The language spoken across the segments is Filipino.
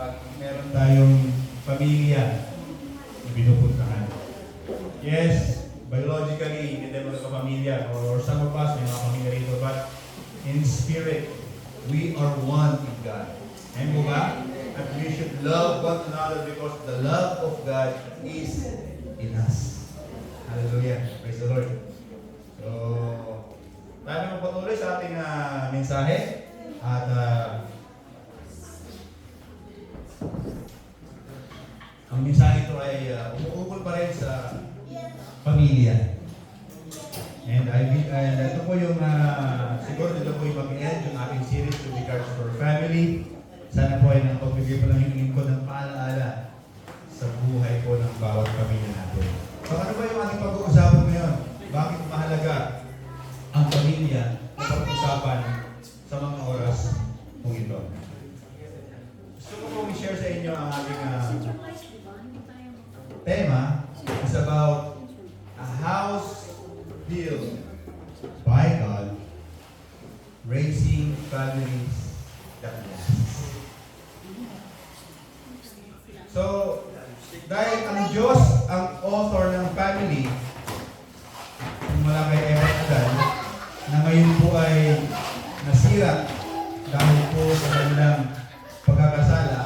pag meron tayong pamilya na pinupuntahan. Yes, biologically, hindi tayo magkapamilya, or some of us may mga pamilya rito, but in spirit, we are one in God. Amen po ba? At we should love one another because the love of God is in us. Hallelujah. Praise the Lord. So, tayo magpatuloy sa ating mensahe. At ang mensahe ito ay umuukol pa rin sa pamilya. And ito po yung siguro dito po yung mag-end yung ating series with regards to our family. Sana po ay napagbigay po lang yung lingkod ng paalaala sa buhay po ng bawat pamilya natin. So ano ba yung ating pag-uusapan ngayon? Bakit mahalaga ang pamilya na pag-uusapan sa mga oras po ito? Gusto ko pong i-share sa inyo ang ating tema. It's about a house built by God, raising families that last. So, dahil ang Diyos ang author ng family, mula kay Eva at Adan, na ngayon po ay nasira dahil po sa kanilang pagkakasala,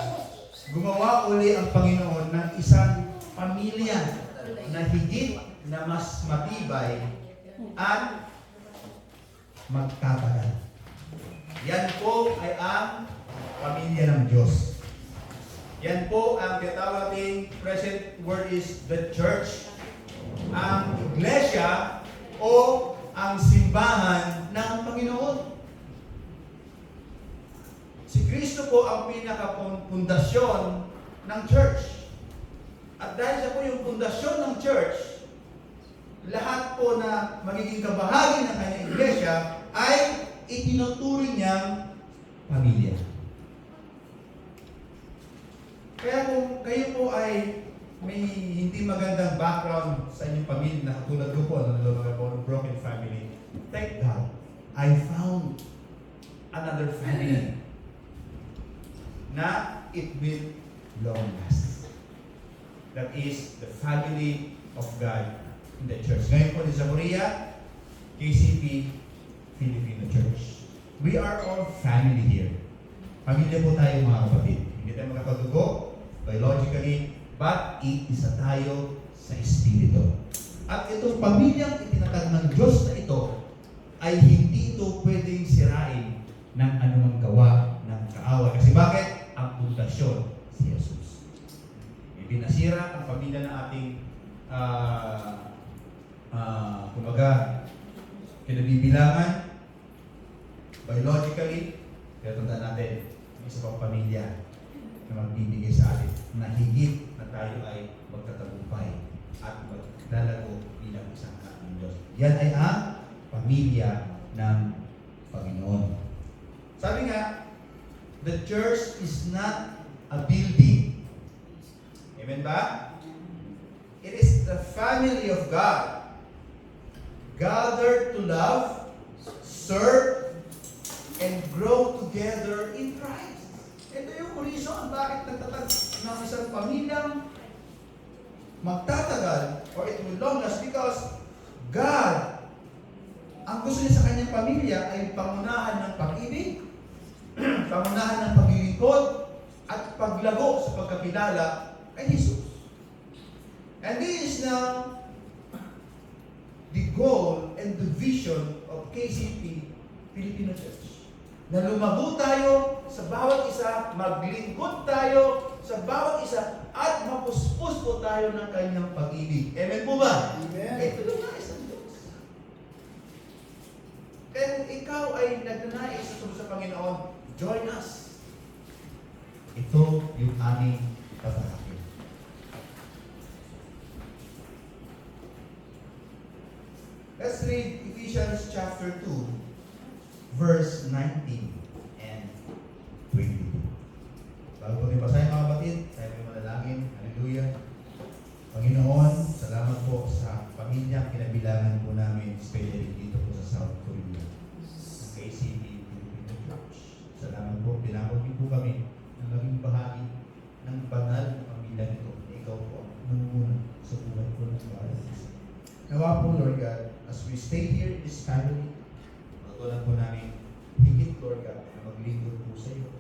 gumawa uli ang Panginoon ng isang pamilya na higit na mas matibay at magtatagal. Yan po ay ang pamilya ng Diyos. Yan po ang tinatawag nating present word is the church. Ang iglesia o ang simbahan ng Panginoon. Si Kristo po ang pinaka-pundasyon ng church. At dahil siya po yung pundasyon ng church, lahat po na magiging kabahagi ng kanyang iglesia ay itinuturing niyang pamilya. Kaya kung kayo po ay may hindi magandang background sa inyong pamilya na katulad ko po, ng broken family, thank God, I found another family na it will long last. That is the family of God in the church. Ngayon po sa Korea, KCP Filipino Church. We are all family here. Pamilya po tayo mga kapatid. Hindi tayo magkakadugo, biologically, but iisa tayo sa Espiritu. At itong pamilyang itinatag ng Diyos na ito ay hindi ito pwedeng sirain ng anumang gawa ng kaaway. Kasi bakit? Ang pundasyon si Jesus. Ibinasira ang pamilya ng ating kumbaga kinabibilangan biologically, kaya tandaan natin, isa pang pamilya na magbibigay sa atin na higit na tayo ay magtatagumpay at maglalago bilang isang anak ng Diyos. Yan ay ang pamilya ng Panginoon. Sabi nga, the church is not a building. Amen ba? It is the family of God gathered to love, serve, and grow together in Christ. Ito yung reason bakit nagtatag ng isang pamilyang magtatagal or it will long last because God, ang gusto niya sa kanyang pamilya ay pangunahan ng pag-ibig, pangunahan ng paglilingkod, at paglago sa pagkakilala kay Jesus. And this is now the goal and the vision of KCP Filipino Church. Na lumago tayo sa bawat isa, maglingkod tayo sa bawat isa, at mapuspos po tayo ng kanyang pag-ibig. Amen po ba? Amen. Ito yung nais ng Diyos. Kaya kung ikaw ay nagnanais sa Panginoon, join us. Ito yung aming tatakil. Let's read Ephesians chapter 2, verse 19 and 22. Bago po rin basahin mga kapatid, tayo may manalangin. Hallelujah. Panginoon, salamat po sa pamilya kinabilangan po namin, especially dito po sa South Korea. KCP Filipino Church. Salamat po, pinakot niyo po kami ng maging bahagi nawa po, Lord God, as we stay here in this family, matutunan po namin, higit, Lord God, na maglingkod po sa iyo.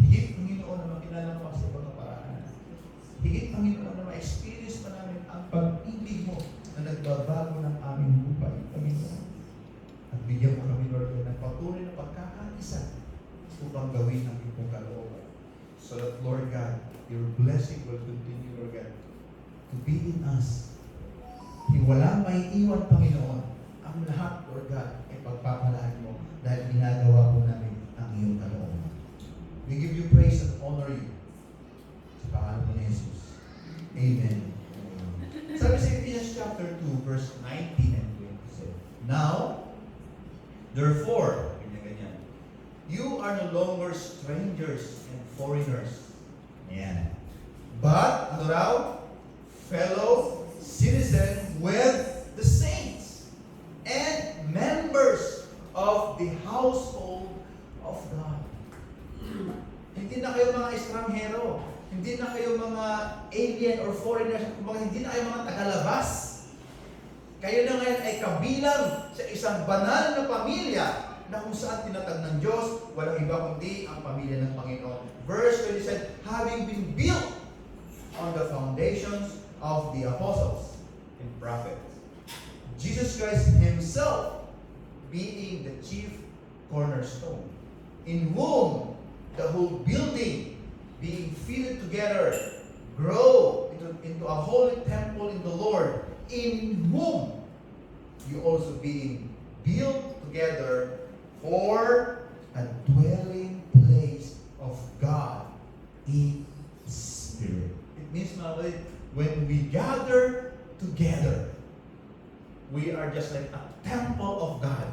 Higit, Panginoon, na makilala mo sa ibang paraan. Higit, Panginoon, na ma-experience pa namin ang pag-ibig mo na nagbabago ng aming buhay, Panginoon. At bigyan mo kami, Lord God, ng patuloy na pagkakaisa upang gawin ang iyong kalooban. So that, Lord God, your blessing will continue, Lord God, to be in us. Walang may iwan, Panginoon. Ang lahat, Lord God, ay pagpapalaan mo dahil ginagawa po namin ang iyong kalooban. We give you praise and honor you. Sa pangalan mo ni Jesus. Amen. Sabi sa Ephesians chapter 2, verse 19 and 27. Now, therefore, ganyan, you are no longer strangers and foreigners. Ayan. But, ano raw? Fellow citizens with the saints and members of the household of God. Hindi na kayo mga estranghero. Hindi na kayo mga alien or foreigners. Hindi na kayo mga tagalabas. Kayo na ngayon ay kabilang sa isang banal na pamilya na kung saan tinatag ng Diyos, walang iba kundi ang pamilya ng Panginoon. Verse 27, having been built on the foundations of the apostles and prophets, Jesus Christ Himself being the chief cornerstone, in whom the whole building being fitted together grow into a holy temple in the Lord, in whom you also being built together for a dwelling place of God in Spirit. It means, when we gather together, we are just like a temple of God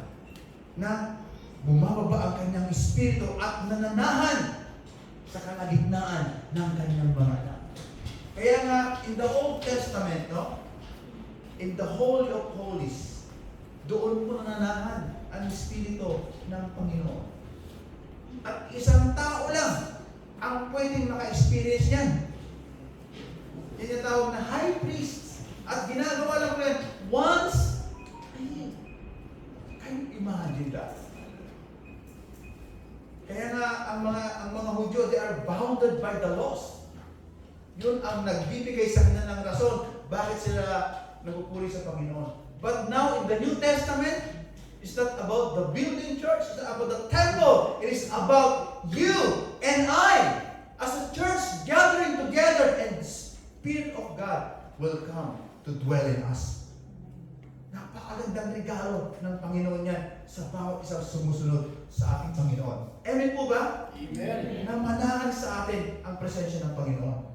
na bumababa ang kanyang espiritu at nananahan sa kalagitnaan ng kanyang mga anak. Kaya nga, in the Old Testament, in the Holy of Holies, doon po nananahan ang espiritu ng Panginoon. At isang tao lang ang pwedeng maka-experience yan. Yan yung tawag na high priest. At ginagawa lang ko yan once a year. Can you imagine that? Kaya nga, ang mga Hudyo, they are bounded by the laws. Yun ang nagbibigay sa kanila ng rason bakit sila nagpupuri sa Panginoon. But now, in the New Testament, it's not about the building church, it's not about the temple. It is about you and I, as a church gathering together, and the Spirit of God will come to dwell in us. Napakagandang regalo ng Panginoon yan sa bawat isang sumusunod sa ating Panginoon. Amen po ba? Amen. Na manahan sa atin ang presensya ng Panginoon.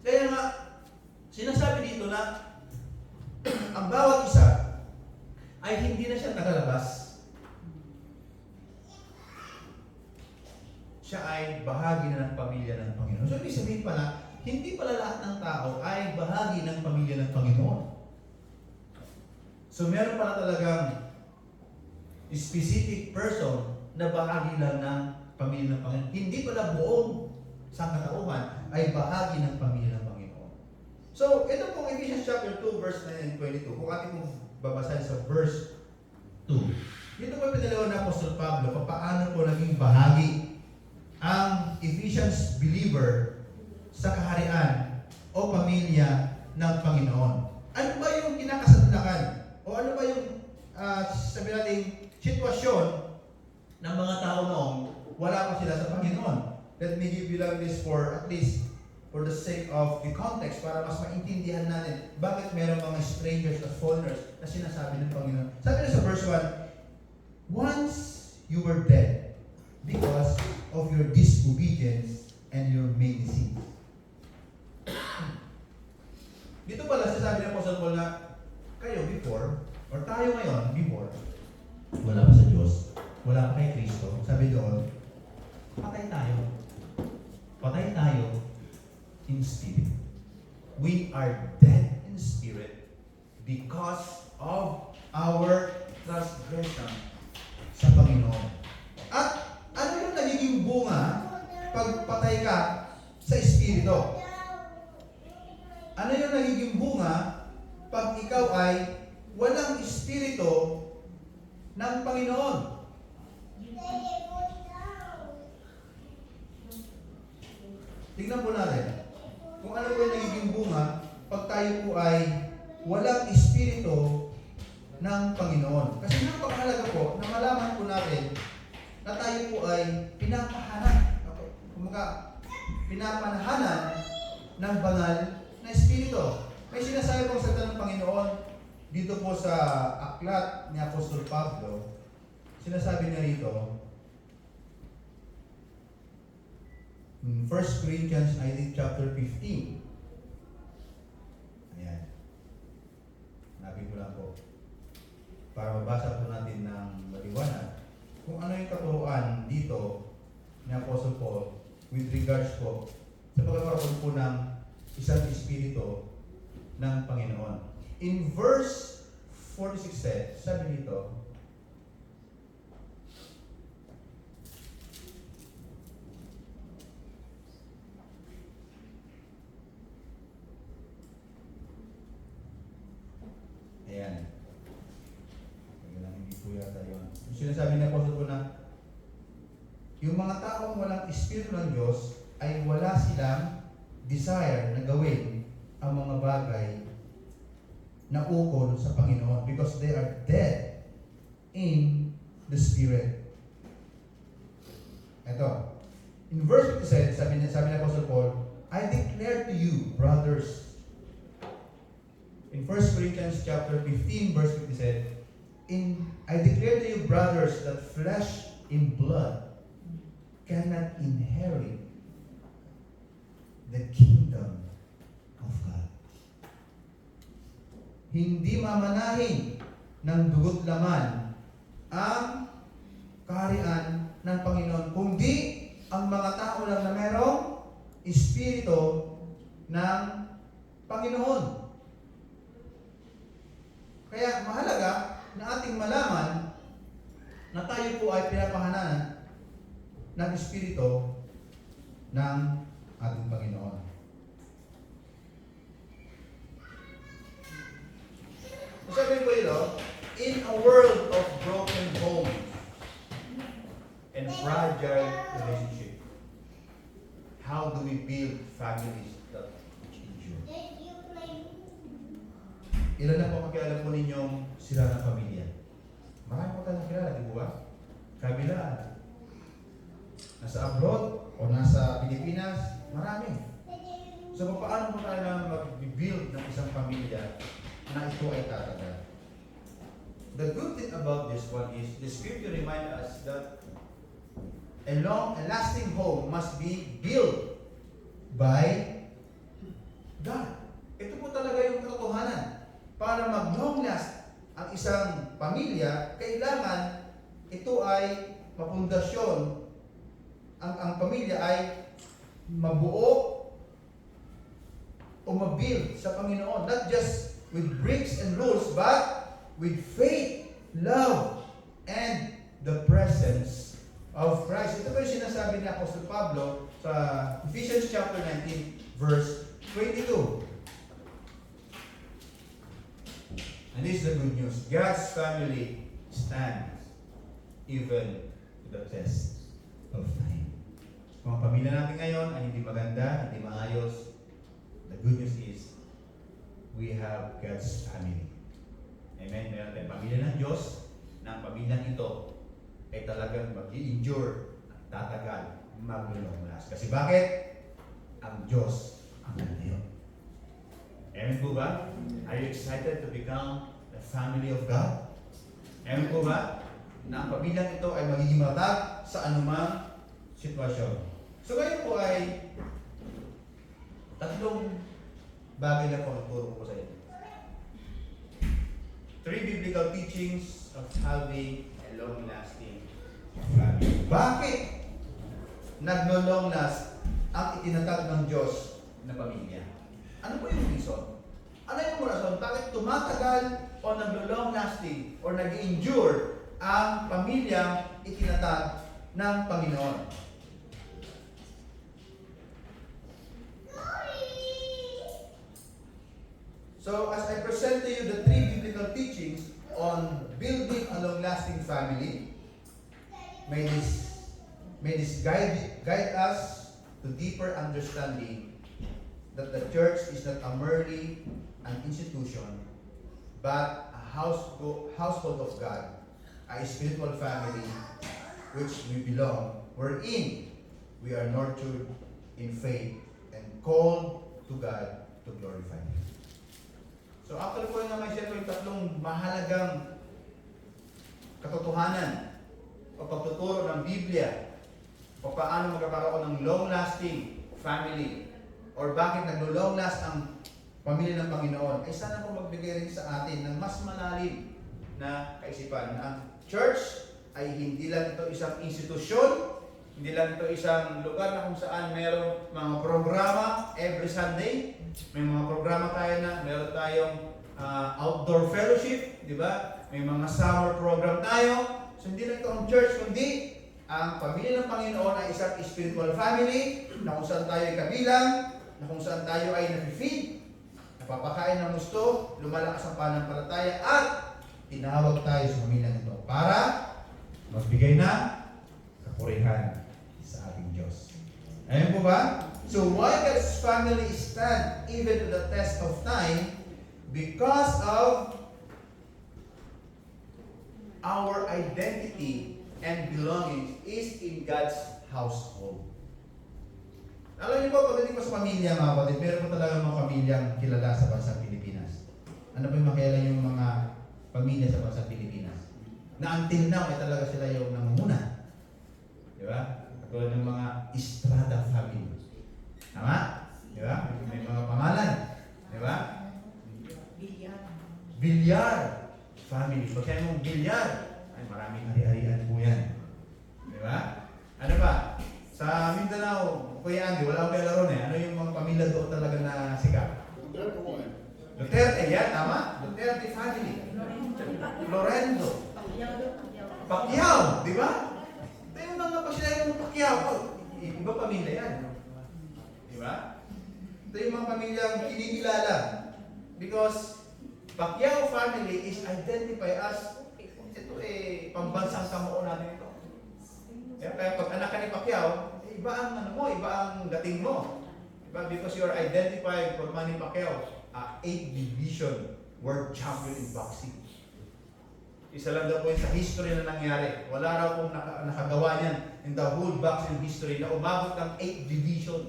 Kaya nga, sinasabi dito na ang bawat isa ay hindi na siya nagalabas. Siya ay bahagi na ng pamilya ng Panginoon. So, ibig sabihin pala, hindi pala lahat ng tao ay bahagi ng pamilya ng Panginoon. So, meron pala talagang specific person na bahagi lang ng pamilya ng Panginoon. Hindi pala buong sangkatauhan ay bahagi ng pamilya ng Panginoon. So, ito pong Ephesians chapter 2, verse 9 and 22. Kung ating pong babasahin sa verse 2. Dito po pinalawan na Apostol Pablo kung paano po naging bahagi ang Ephesians believer sa kaharian o pamilya ng Panginoon. Ano ba yung kinakasadlakan? O ano ba yung sabi natin sitwasyon ng mga tao noong wala pa sila sa Panginoon? Let me give you lang this for at least for the sake of the context para mas maintindihan natin bakit meron mga strangers at foreigners na sinasabi ng Panginoon. Sabi na sa verse 1, once you were dead because of your disobedience and your many sins. Dito pala sasabi ng Apostle Paul na kayo before, or tayo ngayon before, wala pa sa Diyos, wala pa kay Kristo. Sabi doon, patay tayo. Patay tayo in spirit. We are dead in spirit because of our transgression sa Panginoon. At ano yung nagiging bunga pag patay ka sa espiritu? Ano yung nagiging bunga pag ikaw ay walang espiritu ng Panginoon? Tingnan po natin kung ano po yung nagiging bunga pag tayo po ay walang espiritu ng Panginoon. Kasi napakahalaga po na malaman po natin na tayo po ay pinapanahanan. Kumbaga, pinapanahanan ng banal na espiritu. May sinasabi pong salita ng Panginoon dito po sa aklat ni Apostol Pablo. Sinasabi niya rito, 1 Corinthians, I think, chapter 15. Ayan. Hanapin ko lang po. Para mabasa po natin ng maliwanag kung ano yung katuruan dito ni Apostle Paul with regards po sa pagkakaroon po ng isang espiritu ng Panginoon. In verse 46, sabi dito, ayan. Hindi po yata yun. Sinasabi niya po sa na yung mga taong walang espiritu ng Diyos ay wala silang desire na gawin ang mga bagay na ukol sa Panginoon because they are dead in the Spirit. Ito. In verse 57, sabi ni Apostle Paul, I declare to you, brothers, in 1 Corinthians chapter 15, verse 57, I declare to you, brothers, that flesh and blood cannot inherit the kingdom of God. Hindi mamanahin ng dugo't laman ang kaharian ng Panginoon, kundi ang mga tao lang na merong espiritu ng Panginoon. Kaya mahalaga na ating malaman na tayo po ay pinapahanan ng espiritu ng ating Panginoon. Sabi ko ito, in a world of broken homes and fragile relationship, how do we build families that endure? Ilan na po kakilala po ninyong sila ng pamilya? Marami po tayong kilala, di ba? Kabilaan. Nasa abroad o nasa Pilipinas, marami. So, paano po tayo na mag-build ng isang pamilya na ito ay tatagal? The good thing about this one is the Scripture reminds us that a lasting home must be built by God. Ito po talaga yung katotohanan. Para mag-long last ang isang pamilya, kailangan ito ay mapundasyon. Ang pamilya ay mabuo o mabuild sa Panginoon. Not just with bricks and rules, but with faith, love, and the presence of Christ. Ito po yung sinasabi ni Apostol Pablo sa Ephesians chapter 19, verse 22. And this is the good news. God's family stands even to the test of time. Kung ang pamilya natin ngayon ay hindi maganda, hindi maayos, the good news is we have God's family. Amen? Meron tayong pamilya ng Diyos, na ang pamilyang ito ay talagang mag-i-endure at tatagal, maglulong-last. Kasi bakit? Ang Diyos ang nandiyo. Amen po ba? Are you excited to become the family of God? Amen po ba? Na ang pamilyang ito ay magiging matatag sa anumang sitwasyon. So ngayon po ay tatlong bagay na po ang turo ko sa inyo. 3 biblical teachings of having a long-lasting family. Bakit nagno-long last ang itinatag ng Diyos na pamilya? Ano po yung reason? Ano yung rason? Bakit tumatagal o nagno-long lasting o nag-endure ang pamilyang itinatag ng Panginoon? So, as I present to you the three biblical teachings on building a long-lasting family, may this guide us to deeper understanding that the church is not merely an institution, but a household of God, a spiritual family which we belong, wherein we are nurtured in faith and called to God to glorify Him. So after ko na may share ko yung tatlong mahalagang katotohanan o pagtuturo ng Biblia o paano magkakaroon ng long-lasting family or bakit naglo-long last ang pamilya ng Panginoon, ay sana po magbigay rin sa atin ng mas malalim na kaisipan na ang church ay hindi lang ito isang institusyon, hindi lang ito isang lugar na kung saan mayroong mga programa every Sunday. May mga programa tayo na meron tayong outdoor fellowship, di ba? May mga summer program tayo. So hindi lang ito ang church, kundi ang pamilya ng Panginoon ay isang spiritual family na kung saan tayo ay kabilang, na kung saan tayo ay nafe-feed, napapakain ng gusto, lumalakas ang pananampalataya, at tinawag tayo sa pamilyang ito para magbigay na kapurihan sa ating Diyos. Ayun po ba? So why God's family stand even to the test of time? Because of our identity and belonging is in God's household. Alam niyo po, pagdating po sa pamilya, mga kapatid, meron po talaga mga pamilyang kilala sa bansang Pilipinas. Ano po yung makilala yung mga pamilya sa bansang Pilipinas? Na until now, ay talaga sila yung namumuna. Di ba? Katulad ng mga Estrada family. Tama? Di ba? May mga pangalan. Di ba? Villar family. Pag kaya mong Villar, ay maraming hari-harian po yan. Di ba? Ano ba? Sa Mindanao, Kuya Andy, wala akong kailaron eh. Ano yung mga pamilya doon talaga na sikat? Duterte, yan, tama? Duterte family. Lorenzo. Pacquiao, di ba? Ito yung mga pasyala ng Pacquiao. Iba pamilya yan. Di ba? Ito yung mga pamilyang kinikilala. Because Pacquiao family is identified as ito pambansang kamuo natin ito. Kaya pag anak ka ni Pacquiao, iba ang ano mo, iba ang dating mo. Diba? Because you are identified for Manny Pacquiao, 8th division world champion in boxing. Isa lang daw po yun sa history na nangyari. Wala raw pong nakagawa niyan in the whole boxing history na umabot ng 8th division.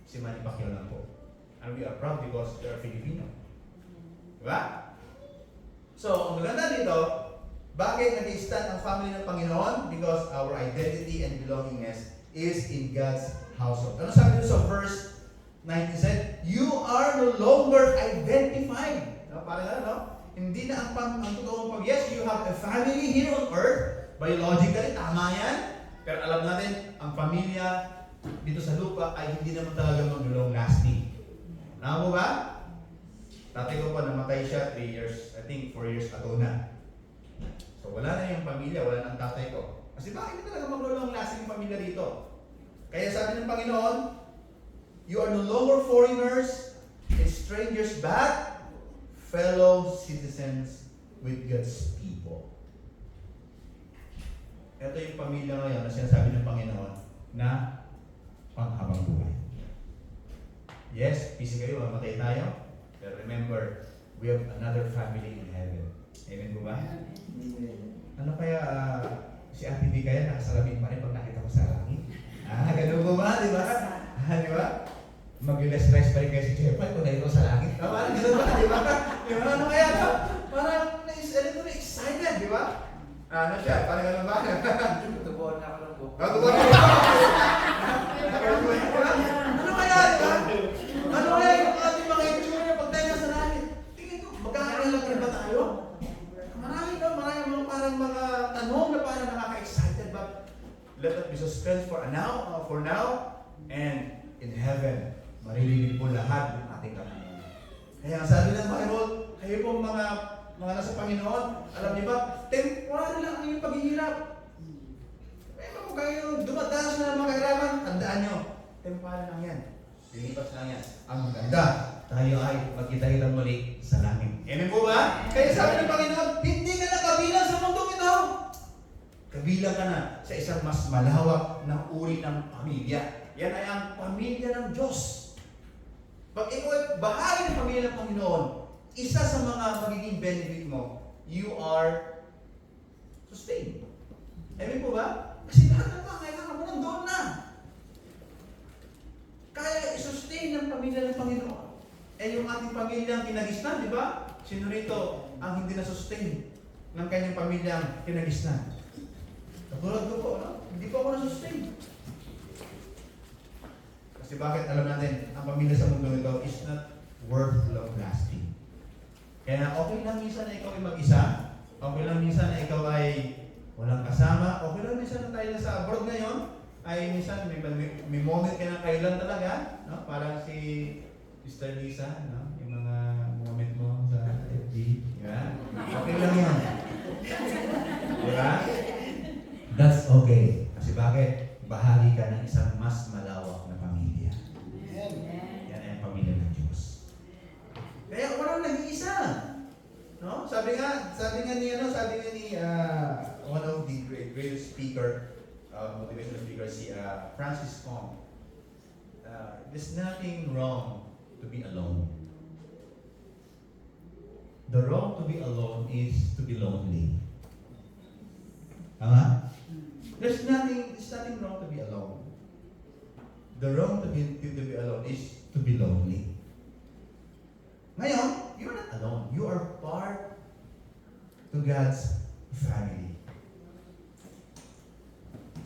Si Manny Pacquiao lang po. And we are proud because they are Filipino. Diba? So, ang maganda dito, bakit nag-stand ang family ng Panginoon? Because our identity and belongingness is in God's household. Ano sabi dito sa verse 19 said, you are no longer identified. No, parang ano, no? Hindi na ang totoong yes, you have a family here on earth. Biologically, tama yan. Pero alam natin, ang pamilya dito sa lupa ay hindi naman talaga mag-long lasting. Tama mo ba? Tatay ko pa namatay siya 3 years, I think 4 years ago na. So wala na yung pamilya, wala na ang tatay ko. Kasi bakit hindi talaga mag-long lasting yung pamilya dito? Kaya sabi ng Panginoon, you are no longer foreigners and strangers, but fellow citizens with God's people. Ito yung pamilya ngayon na sinasabi ng Panginoon na panghabang buhay. Yes, busy kayo, mamatay tayo. Pero remember, we have another family in heaven. Amen po ba? Ano kaya si Ate B kaya nakasalamin pa rin pag nakita ko sa langit? Ganun po ba? Di ba? Di ba? Mag-stress pa rin kayo si Jeffrey kung nakita ko sa langit. Parang ganun ba? Di ba? Ano kaya ito? Parang excited, di ba? Ano siya? Parang ganun ba? Tutubuan na ako ng buko. Tutubuan na ako. Ano kaya, di ba? Ano kaya yung ating mga itsura pag tayo nasa langit? Tingin ko, magkakaroon lang ba tayo? Marami mga parang mga tanong na parang nakaka-excited, but let us be suspense for now, and in heaven, maririnig po lahat ng ating kapatid. Kaya sabi ng Bible, kayo pong mga nasa Panginoon, alam niyo ba, temporary lang ang inyong paghihirap. Eh, kung kayo dumadanas na ng mga kahirapan, tandaan nyo, temporary lang yan. Lilipas lang yan. Ang maganda, tayo ay magkita-kita muli sa langit. Amen po ba? Kaya sabi ng Panginoon, hindi ka na kabilang sa mundong ito. Kabilang ka na sa isang mas malawak na uri ng pamilya. Yan ay ang pamilya ng Diyos. Pag ikaw ay bahagi ng pamilya ng Panginoon, isa sa mga magiging benefit mo, you are sustained. Amen po ba? Kasi lahat ng mga kailangan mo nandoon na. Kaya i-sustain ng pamilya ng Panginoon. Eh yung ating pamilya ang kinagisnan, di ba? Sino rito ang hindi na-sustain ng kanyang pamilyang kinagisnan? Katulad ko po, no? Hindi po ako na-sustain. Kasi bakit? Alam natin, ang pamilya sa mundo ito is not worth long-lasting. Kaya okay lang minsan na ikaw ay mag-isa. Okay lang minsan na ikaw ay walang kasama. Okay lang minsan na tayo nasa abroad ngayon. Ay minsan may moment ka na kayo lang talaga. No? Parang si Sister Lisa, no? Yung mga moment mo sa FB. Diba? Okay lang yan. Diba? That's okay. Kasi bakit? Bahagi ka ng isang mas malawak na pamilya. Yan ay ang pamilya ng Diyos. Kaya walang nag-iisa. No? Sabi nga ni one of the greatest speaker, motivational speaker, si Francis Kong. There's nothing wrong to be alone. The wrong to be alone is to be lonely. Tama? There's nothing wrong to be alone. The wrong to be alone is to be lonely. Ngayon, you're not alone. You are part to God's family.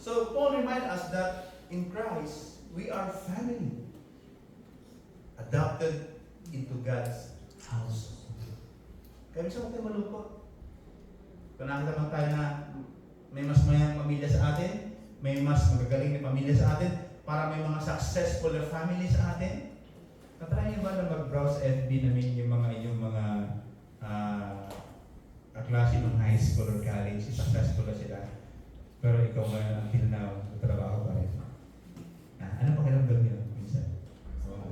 So Paul reminds us that in Christ, we are family. Adopted into God's house. Kaya minsan huwag tayo malungkot. Kung nakita man tayo na may mas mayang pamilya sa atin, may mas magagaling na pamilya sa atin, para may mga successful na family sa atin. Katry niyo ba na mag-browse FB namin yung mga kaklase ng high school or college, successful na sila. Pero ikaw until now, trabaho pa rin. Ano pa kailang gawin nyo? Minsan?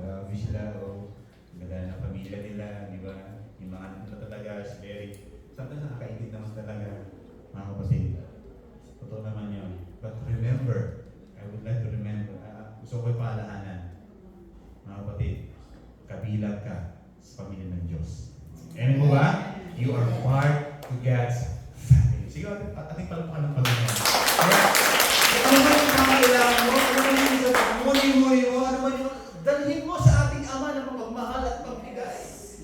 Grabe sila o ganda ng pamilya nila, di ba? Yung mga anak nila talaga is very, sometimes nakakaingit naman talaga, mga kapatid. Totoo naman yun. But remember, I would like to remember, gusto ko paalahanan, mga kapatid, kabilang ka sa pamilya ng Diyos. Amen mo ba? You are part to God's family. Sige, ating palpakan ng Panginoon. Kaya, ano ba yung pangailangan mo? Ano ba yung sa muli-muli mo? Ano ba yung dalhin mo sa ating Ama na pagmamahal at pagbigay?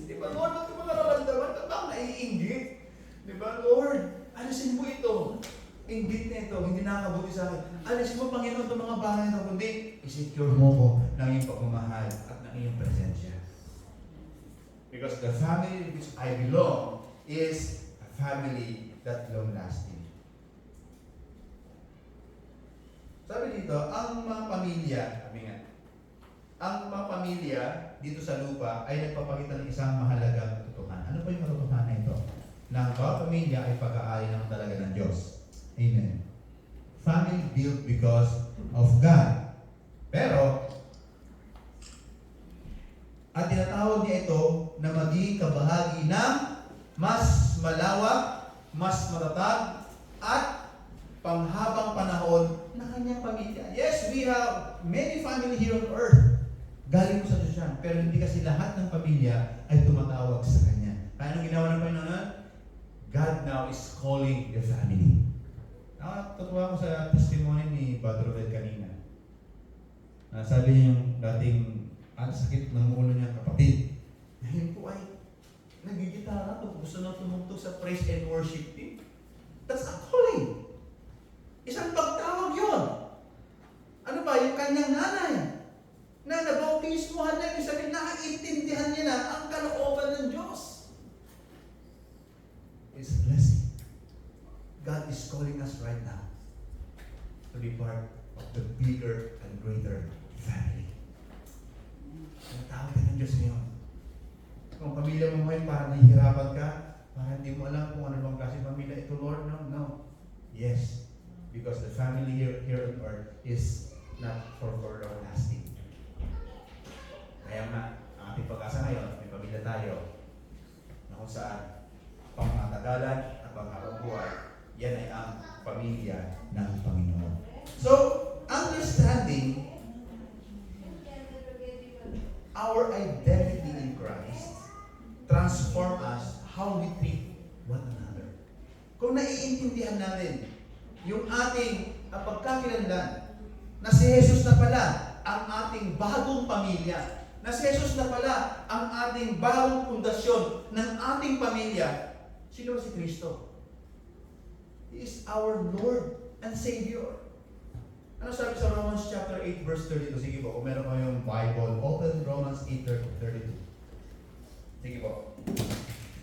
Di ba, Lord, ba't yung mga nararamdaman? Ba't bang naiinggit? Di ba, Lord, alisin mo ito. Inggit na ito, hindi nakakabuti sa akin. Alisin mo, Panginoon, itong mga bagay na kundi, isecure mo ko ng iyong pagmamahal at ng iyong presensya. Because the family in which I belong is a family that long-lasting. Sabi dito, ang mga pamilya, ang mga pamilya dito sa lupa ay nagpapakita ng isang mahalagang katotohanan. Ano po yung katotohanan na ito? Na ang bawat pamilya ay pag-aari naman talaga ng Diyos. Amen. Family built because of God. Pero, at tinatawag niya ito na maging kabahagi ng mas malawak, mas matatag, at panghabang panahon na kanyang pamilya. Yes, we have many family here on earth. Galing mo sa Diyos yan. Pero hindi kasi lahat ng pamilya ay tumatawag sa Kanya. Kaya anong ginawa ng Panginoon? God now is calling the family. Nakatutuwa ko sa testimony ni Brother Robert kanina. Sabi niya yung dating sakit ng ulo niya kapatid. Ngayon po ay nagigitara to. Gusto na tumugtog sa praise and worship team. That's a calling. Isang pagtawag yun. Ano ba? Yung kanyang nanay na nabautismuhan na, yung sabihin, nakaiintindihan niya na ang kalooban ng Diyos. It's a blessing. God is calling us right now to be part of the bigger and greater family. Ang tawag ng Diyos ngayon. Kung pamilya mo ngayon, parang nahihirapan ka, parang hindi mo alam kung ano bang klase pamilya ito, Lord, no. Yes, because the family here on earth is not for long lasting. Kaya nga, ang ating pag-asa ngayon, may pamilya tayo, na kung saan pangmatagalan at panghabang buhay, yan ay ang pamilya ng Panginoon. So, understanding our identity in Christ transform us how we treat one another. Kung naiintindihan natin yung ating pagkakilanlan na si Jesus na pala ang ating bagong pamilya, na si Jesus na pala ang ating bagong pundasyon ng ating pamilya, sino ba si Kristo? He is our Lord and Savior. Ano sabi sa Romans chapter 8 verse 32? Sige po, kung meron kayong Bible, open Romans 8:32. Sige po.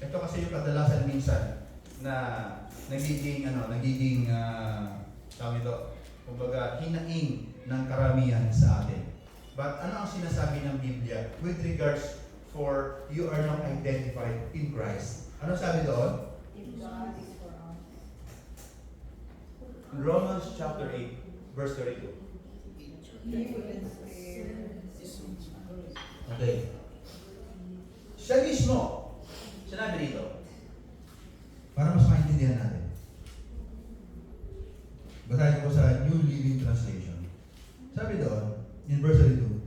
Ito kasi yung kadalasan minsan na nagiging tawag ito, kumbaga hinaing ng karamihan sa atin. But ano ang sinasabi ng Biblia with regards for you are now identified in Christ? Ano sabi doon? If God is for us. Romans chapter 8 verse 32. He will spare. Okay. Siya mismo, sinabi dito, para mas maintindihan natin. Basahin ko sa New Living Translation. Sabi doon, in verse 32,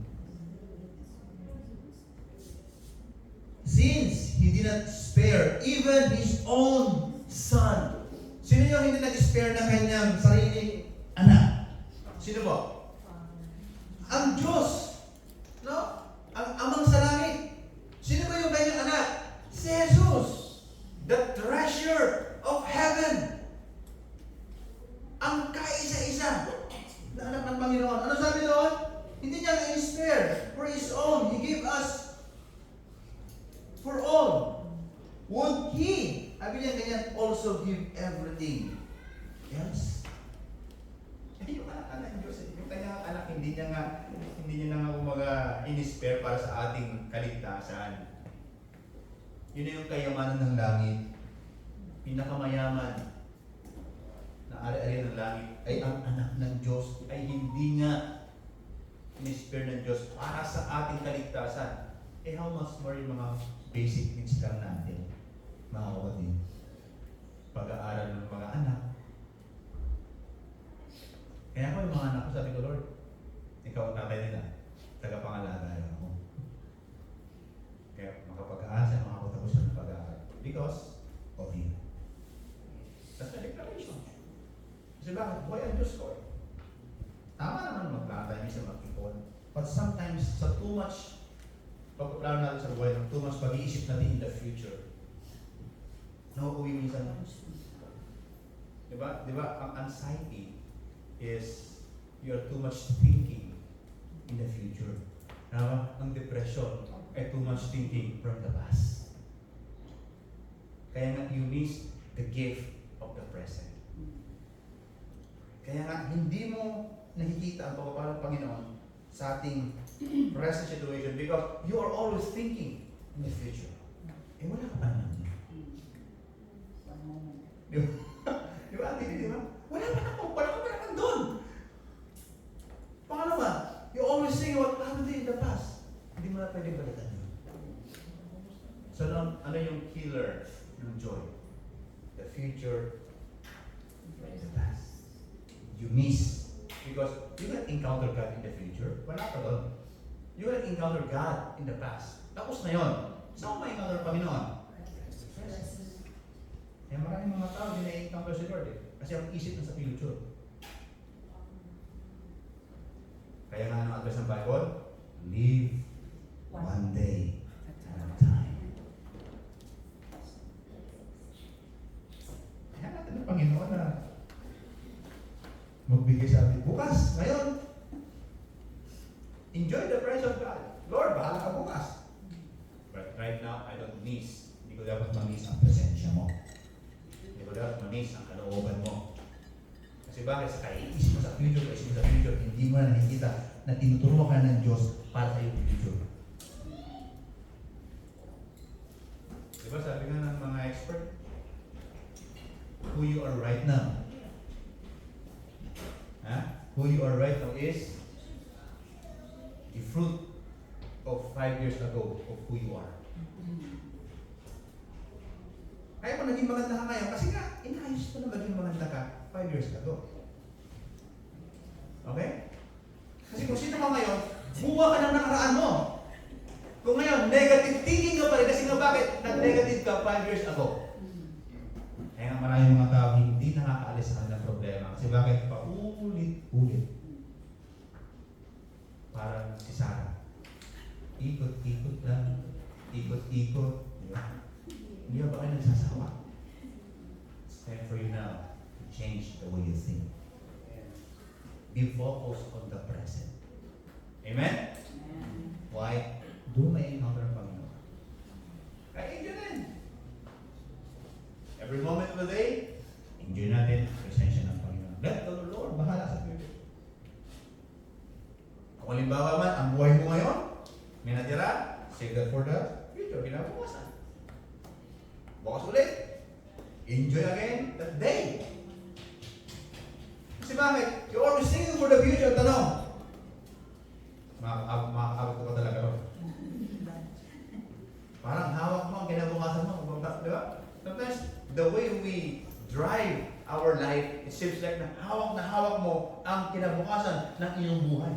since He did not spare even His own Son. Sino yung hindi nag-spare ng kanyang sariling anak? Sino po? Ang Diyos. No? Ang amang sa langit. Sino ba yung kanyang anak? Si Jesus. The treasure of heaven. Ang kaisa-isa na anak ng Panginoon. Ano sabi doon? Hindi niya na-spare for His own. He gave us for all. Would He, sabi niya ganyan, also give everything else? Yung anak ng Diyos, yung kanyang anak, hindi niya nga umaga in-spare para sa ating kaligtasan. Yun na yung kayamanan ng langit. Pinakamayaman na ari-ari ng langit ay ang anak ng Diyos ay hindi nga in-spare ng Diyos para sa ating kaligtasan. Eh how much more yung mga basic needs lang natin, mga kapatid? Pag-aaral ng mga anak. Kaya ako yung mga anak ko, sabi ko, Lord, ikaw ang tatay nila, tagapangalaga ako. Kaya makapag-aasa, makapagtapos ng pag-aaral. Because of you. That's the declaration. Kasi bakit? Buhay ang Diyos ko. Tama naman magplano tayo minsan mag-ipon. But sometimes, sa too much pagpaplano natin sa buhay, too much pag-iisip natin in the future, nauuwi minsan. Diba? Ang anxiety is you're too much thinking in the future. Ang depression ay too much thinking from the past. Kaya nga you miss the gift of the present. Kaya nga hindi mo nakikita ang pagpapala ng Panginoon sa ating present situation because you are always thinking in the future. Eh wala ka pa naman. Di ba? Di ba? Di ba? Wala ka pa naman doon. Pangalawa, you always think what happened in the past. Hindi mo na pwede balikan yun. So, ano yung killer ng joy? The future and the past. You miss. Because you can encounter God in the future. Wala ka doon. You can encounter God in the past. Tapos na yun. Saan mo ma-encounter ang Panginoon? Kaya maraming mga tao hindi na-encounter si Lord eh. Kasi ang isip na sa future. Kaya nga ang advice ng Bible, live one day at a time. Kaya natin ng Panginoon na magbigay sa atin bukas, ngayon. Enjoy the presence of God. Lord, bahala ka bukas. But right now, I don't miss. Hindi ko dapat ma-miss ang presensya mo. Hindi ko dapat ma-miss ang kalooban mo. Kasi bakit? Sa kaiisip mo sa future, hindi mo na nakikita na tinuturo ka ng Diyos para sa iyong future. Diba sabi nga ng mga expert, who you are right now. Who you are right now is the fruit of 5 years ago of who you are. Kaya kung naging maganda ka ngayon, kasi nga, inayos ko na maging maganda ka 5 years ago. Okay? Kasi kung sino ka ngayon, buwa ka ng nakaraan mo. Kung ngayon, negative thinking ka pa rin, kasi nga bakit? Nag-negative ka 5 years ago. Kaya nga maraming mga tao hindi nakakaalis sa kanilang problema. Kasi bakit? Paulit-ulit. Parang si Sarah. Ikot-ikot lang. Ikot-ikot. Di ba? Hindi ba kayo nagsasawa? It's time for you now to change the way you think. Be focused on the present. Amen? Why? Doon may encounter ang Panginoon. Kaya enjoy din. Every moment of the day, enjoy natin ang presensya ng Panginoon. Let the Lord bahala sa future. Kung halimbawa man, ang buhay mo ngayon, may natira, save that for the future. Kinabukasan. Bukas ulit. Enjoy again that day. Kasi bakit? You're always thinking for the future. Tanong. Makakabot ko pa talaga ron. Parang hawak mo ang kinabukasan mo. Di ba? Sometimes, the way we drive our life, it seems like na hawak mo ang kinabukasan ng iyong buhay.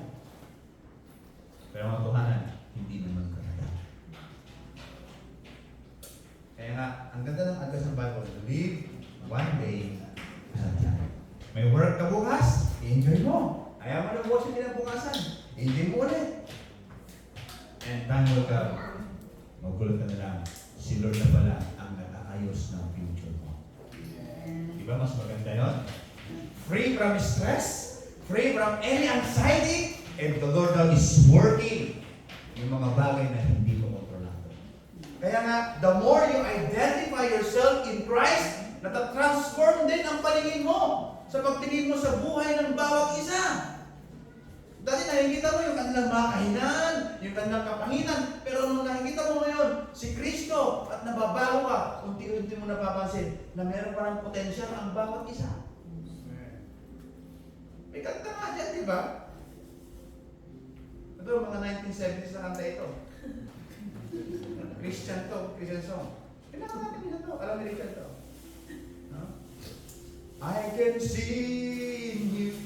Pero mga tuhanan, hindi naman kanada. Kaya nga, ang ganda ng advice ng Bible, live one day at a time. May work ka bukas, enjoy mo. Ayaw mo na bukas yung kinabukasan, enjoy mo ulit. And time will come, magulat ka na lang, si Lord na pala ang nag-aayos ng future mo. Diba mas maganda yun? Free from stress, free from any anxiety, and the Lord now is working yung mga bagay na hindi mo kontrolado. Kaya nga, the more you identify yourself in Christ, natatransform din ang paningin mo sa pagtingin mo sa buhay ng bawat isa. Dati nakikita mo yung kanilang mga kahinaan, yung kanilang kapanginan, pero nung nakikita mo ngayon, si Kristo, at nababago ka, unti-unti mo napapansin na meron parang potensyal ang bawat isa. May kanta nga dyan, di ba? Ito, mga 1970s na kanta ito. Christian song. Kailangan natin nila to. Alam ni Richard to. No? I can see in you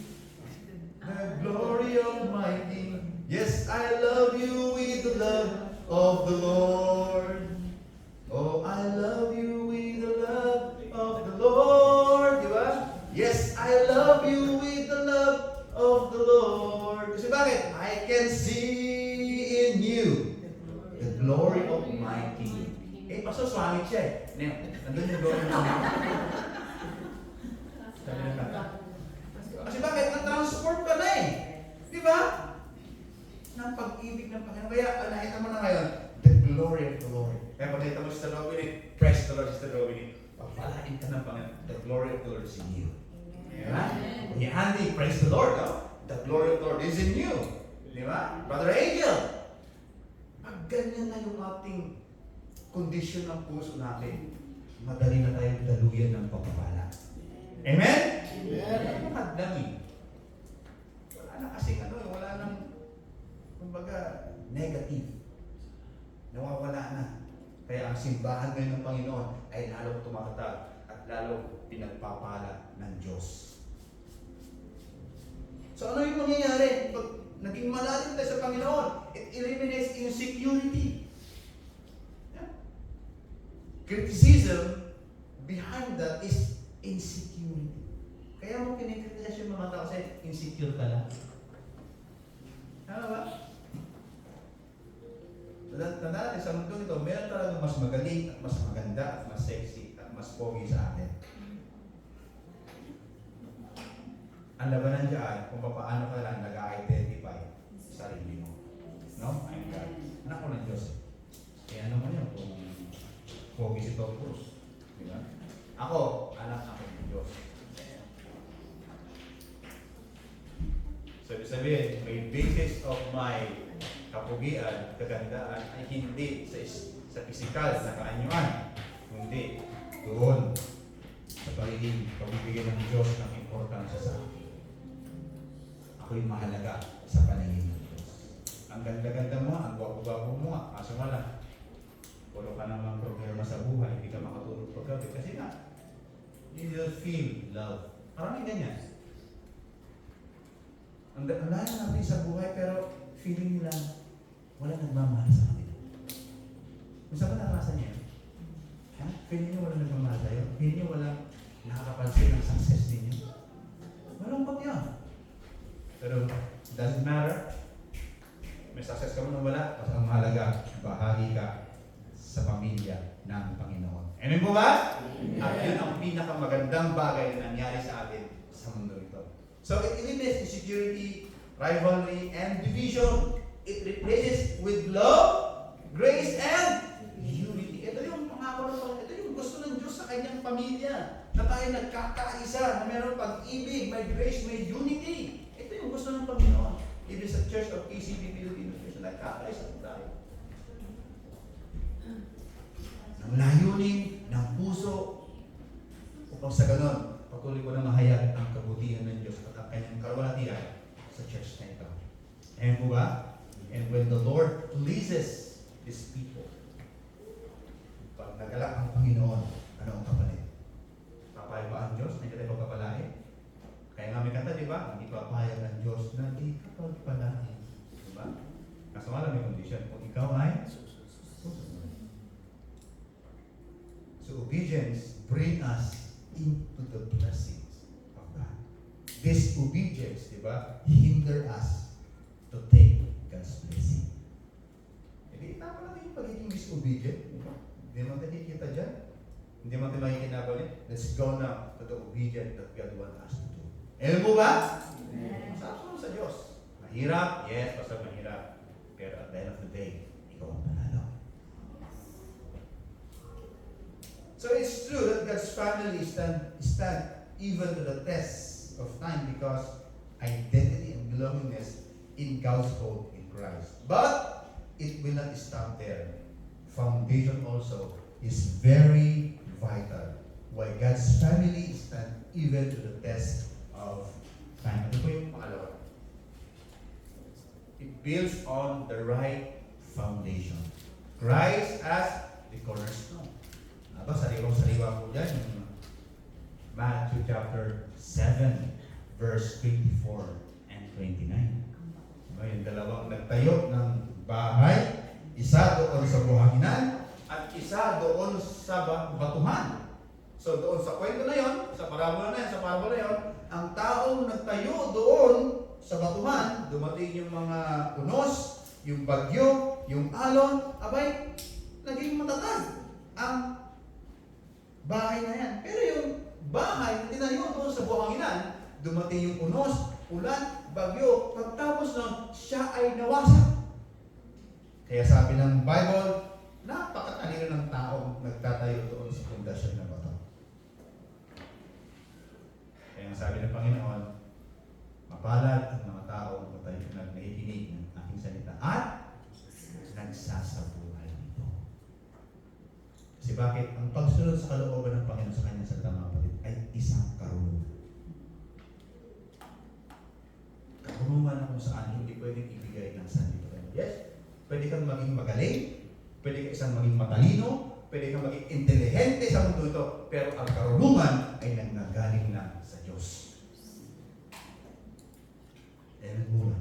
the glory of my King. Yes, I love you with the love of the Lord. Oh, I love you with the love of the Lord. Di ba? Yes, I love you with the love of the Lord. Kasi bakit? I can see in you the glory of my King. Eh, pastor, swangit siya eh. Nandun yung glory ng sabi ng kanta. Kasi bakit? Na-transport ka na eh. Di ba? Ng pag-ibig ng Panginoon. Kaya, nakita mo na ngayon, the glory of the Lord. Kaya pag nakita mo si Sister Robin, praise the Lord, Sister Robin, pagpalain ka ng Panginoon. The glory of the Lord is in you. Di ba? Ni Andy, praise the Lord. No? The glory of the Lord is in you. Di ba? Brother Angel, pag ganyan na yung ating kondisyon ng puso natin, madali na tayong daluyan ng pagpapala. Amen? Amen. Madami. Wala na kasing wala nang, kumbaga, negative. Nawawala na. Kaya ang simbahan ngayon ng Panginoon ay lalong tumatatag at lalong pinagpapala ng Diyos. So ano yung mangyayari? Pag naging malalim tayo sa Panginoon, it eliminates insecurity. Yeah. Criticism behind that is insecurity. Kaya mo kinikritisa yung mga tao kasi insecure ka lang. Tama ba? Tanda natin sa mundo ito, meron talagang mas magaling at mas maganda at mas sexy at mas pogi sa atin. Ang labanan dyan, kung paano ka lang nag-identify sa sarili mo. No? I'm God. Anak ko ng Diyos. Kaya ano mo yun kung pogi si Tom Cruise. Diba? Ako, anak ako ng Diyos. So, ibig sabihin, may basis of my kapugian, kagandaan, ay hindi sa physical na kaanyuan, kundi doon sa pagbibigay ng Diyos ng importansya sa akin. Ako'y mahalaga sa paningin ng Diyos. Ang ganda-ganda mo, ang gwapo-gwapo mo, kaso nga lang, puro ka namang problema sa buhay, hindi ka makatulog paggabi. Kasi nga, you don't feel love. Maraming ganyan. Ang lahat natin sa buhay, pero feeling nila, wala nagmamahal sa kanila. Kung saan ba nakarasan niya? Ha? Feeling niyo wala nagmamahal sa'yo? Feeling niyo wala nakakapansin ng success ninyo? Malungkot yan. Pero, doesn't matter. May success ka mo nung wala, basta ang mahalaga, bahagi ka sa pamilya ng Panginoon. Amen po ba? At yun ang pinakamagandang bagay na nangyari sa atin sa mundo ito. So it eliminates insecurity, rivalry, and division. It replaces with love, grace, and unity. Ito yung pangako ng Panginoon. Ito yung gusto ng Diyos sa kanyang pamilya. Na tayo nagkakaisa, na meron pag-ibig, may grace, may unity. Ito yung gusto ng Panginoon. Even sa Church of KCP Filipino Church, nagkakaisa tayo. Ng layunin, ng puso, upang sa ganon, patuloy ko na mahayag ang kabutihan ng Diyos at ang kanyang karuwalhatian sa church na ito. Ayan po ba? And when the Lord pleases His people, pag nagalak ang Panginoon, ano ang kapalit? Papayag ba ang Diyos na hindi tayo pagpapalain? Kaya nga may kanta, di ba? Hindi papayag ang Diyos na hindi ka pagpalain. Di ba? Kaso nga lang may condition. Kung ikaw ay susunod. So obedience bring us into the blessings of God. Disobedience, di ba, hinder us to take God's blessing. Hindi, tama natin yung pagiging disobedient. Di ba? Hindi naman tayo kikita dyan. Hindi naman tayo makikinabalik. Let's go now to the obedient that God wants us to do. Alam mo ba? Masarap sa Diyos. Mahirap? Yes, basta mahirap. Pero at the end of the day, ikaw ang panalo. So it's true that God's family stand even to the test of time because identity and belongingness in God's fold in Christ. But it will not stop there. Foundation also is very vital. Why God's family stand even to the test of time. Ano po yung pangalawa? It builds on the right foundation. Christ as the cornerstone. Aba, sariwang-sariwa po dyan yung Matthew chapter 7 verse 24 and 29. Diba, yung dalawang nagtayo ng bahay, isa doon sa buhanginan at isa doon sa batuhan. So doon sa kwento na yon, sa parabola na yon, ang taong nagtayo doon sa batuhan, dumating yung mga unos, yung bagyo, yung alon, abay, naging matatag ang bahay na yan. Pero yung bahay na tinayo doon sa buhanginan, dumating yung unos, ulan, bagyo, pagtapos nun, siya ay nawasak. Kaya sabi ng Bible, napakatalino ng taong nagtatayo doon sa pundasyon ng bato. Kaya ang sabi ng Panginoon, mapalad ang mga taong nakikinig ng aking salita at nagsasabuhay nito. Kasi bakit? Ang pagsunod sa kalooban ng Panginoon sa kanyang salita, mga kapatid, ay isang karunungan. Karunungan na kung saan hindi pwedeng ibigay ng sandito. Yes? Pwede kang maging magaling, pwede kang isang maging matalino, pwede kang maging intelihente sa mundo ito, pero ang karunungan ay nanggagaling lang sa Diyos. Amen po ba?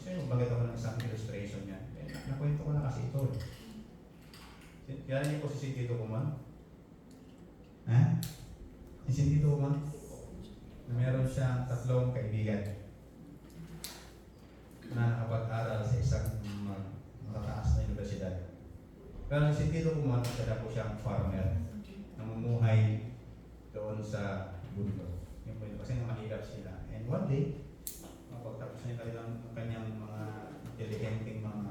Kasi maganda ko ng isang illustration niya. Nakwento ko na kasi ito. Kaya niyo po si Tito Kuman? Ha? Si Tito Kuman? Na meron siyang 3 kaibigan na nakapag-aral sa isang matataas na universidad. Pero si Tito Kuman, isa po siyang farmer. Namumuhay doon sa bundok. Yung po yun, kasi mahirap sila. And one day, mapagtapos niya kanyang mga intelligenteng mga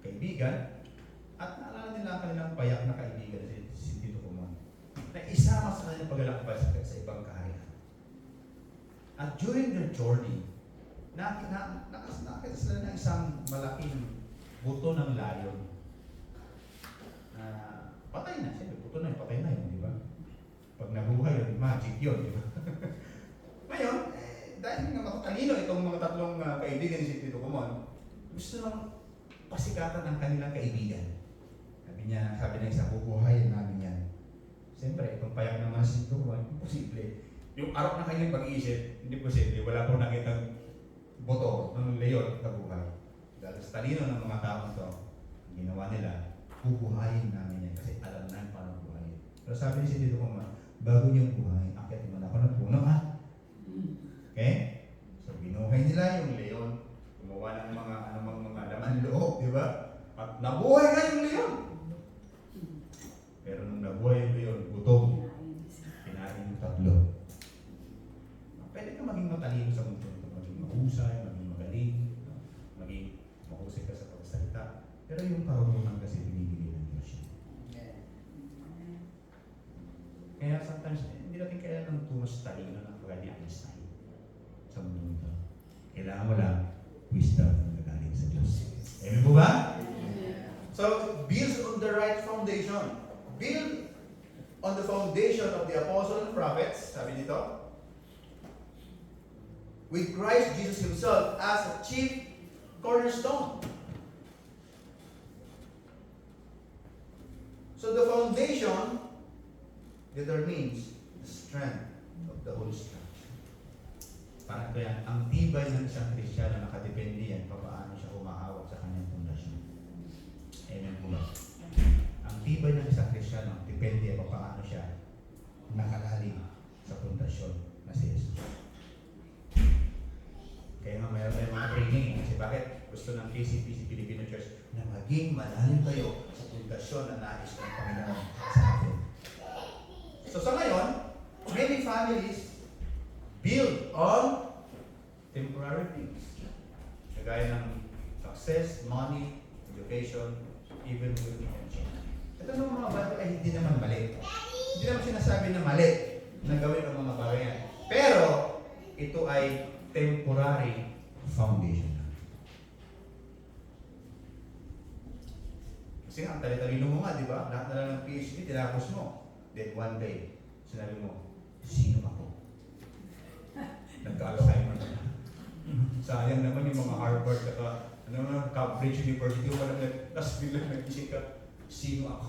kaibigan, at naalala nila ang kanilang payak na kaibigan si Tito Kuman, na isama sa kanyang paglalakbay sa ibang kaharian. At during their journey, nakita sila ng isang malaking buto ng layon. Patay na, siyempre, buto na yun, patay na yun, di ba? Pag nabuhay yun, magic yun, di ba? Ngayon, dahil nga makatalino itong mga tatlong kaibigan ni si Tito Kumon, gusto lang pasikatan ang kanilang kaibigan. Sabi na isa, bubuhayin namin yan. Siyempre, kung payak naman si Tito Kumon, imposible. Yung arap na kanyang pag-iisip, hindi posible. Wala po nakitang boto ng leyon na buhay. Dahil sa talino ng mga tao ito, ginawa nila, bubuhayin namin yan kasi alam na paano buhayin. Pero sabi ni si Tito Kumon, bago niyong buhayin, akit naman ako ng puno ha. Okay? So, binuhay nila yung leon. Gumawa ng mga anumang mga laman loob, di ba? At nabuhay nga yung leon. Pero nung nabuhay yung leon, gutom. Kinain yung tatlo. Pwede ka maging matalino sa mundo. Maging mahusay, maging magaling, maging mahusay ka sa pagsalita. Pero yung karunungan kasi binibigay ng Diyos yun. Kaya sometimes, hindi natin kailangan ng too much talino ng kagaya ni Einstein sa mundo ito. Kailangan mo lang wisdom na nagaling sa Diyos. Amen po ba? So, builds on the right foundation. Build on the foundation of the apostles and prophets, sabi dito, with Christ Jesus Himself as a chief cornerstone. So the foundation determines the strength of the whole structure. Parang kaya, ang tibay ng isang Kristiyano nakadepende yan paano siya humahawak sa kanyang pundasyon. Amen po ba? Ang tibay ng isang Kristiyano depende paano siya nakalalim sa pundasyon na si Jesus. Kaya nga mayroon tayong mga training. Kasi bakit? Gusto ng KCPC Filipino Church na maging malalim kayo sa pundasyon na nais ng Panginoon sa atin. So sa ngayon, many families build on temporary things. Kagaya ng success, money, education, even good intention. Ito ng mga bagay ay hindi naman mali. Hindi naman sinasabi na mali na gawin ang mga bagay yan. Pero, ito ay temporary foundation. Kasi nga, ang tali-talino mo nga, di ba? Lahat na lang ng PhD, tinapos mo. Then one day, sinabi mo, sino ako? Nagka-Alzheimer na. Sayang naman yung mga Harvard at Cambridge University, tapos biglang nag-isip ka, sino ako?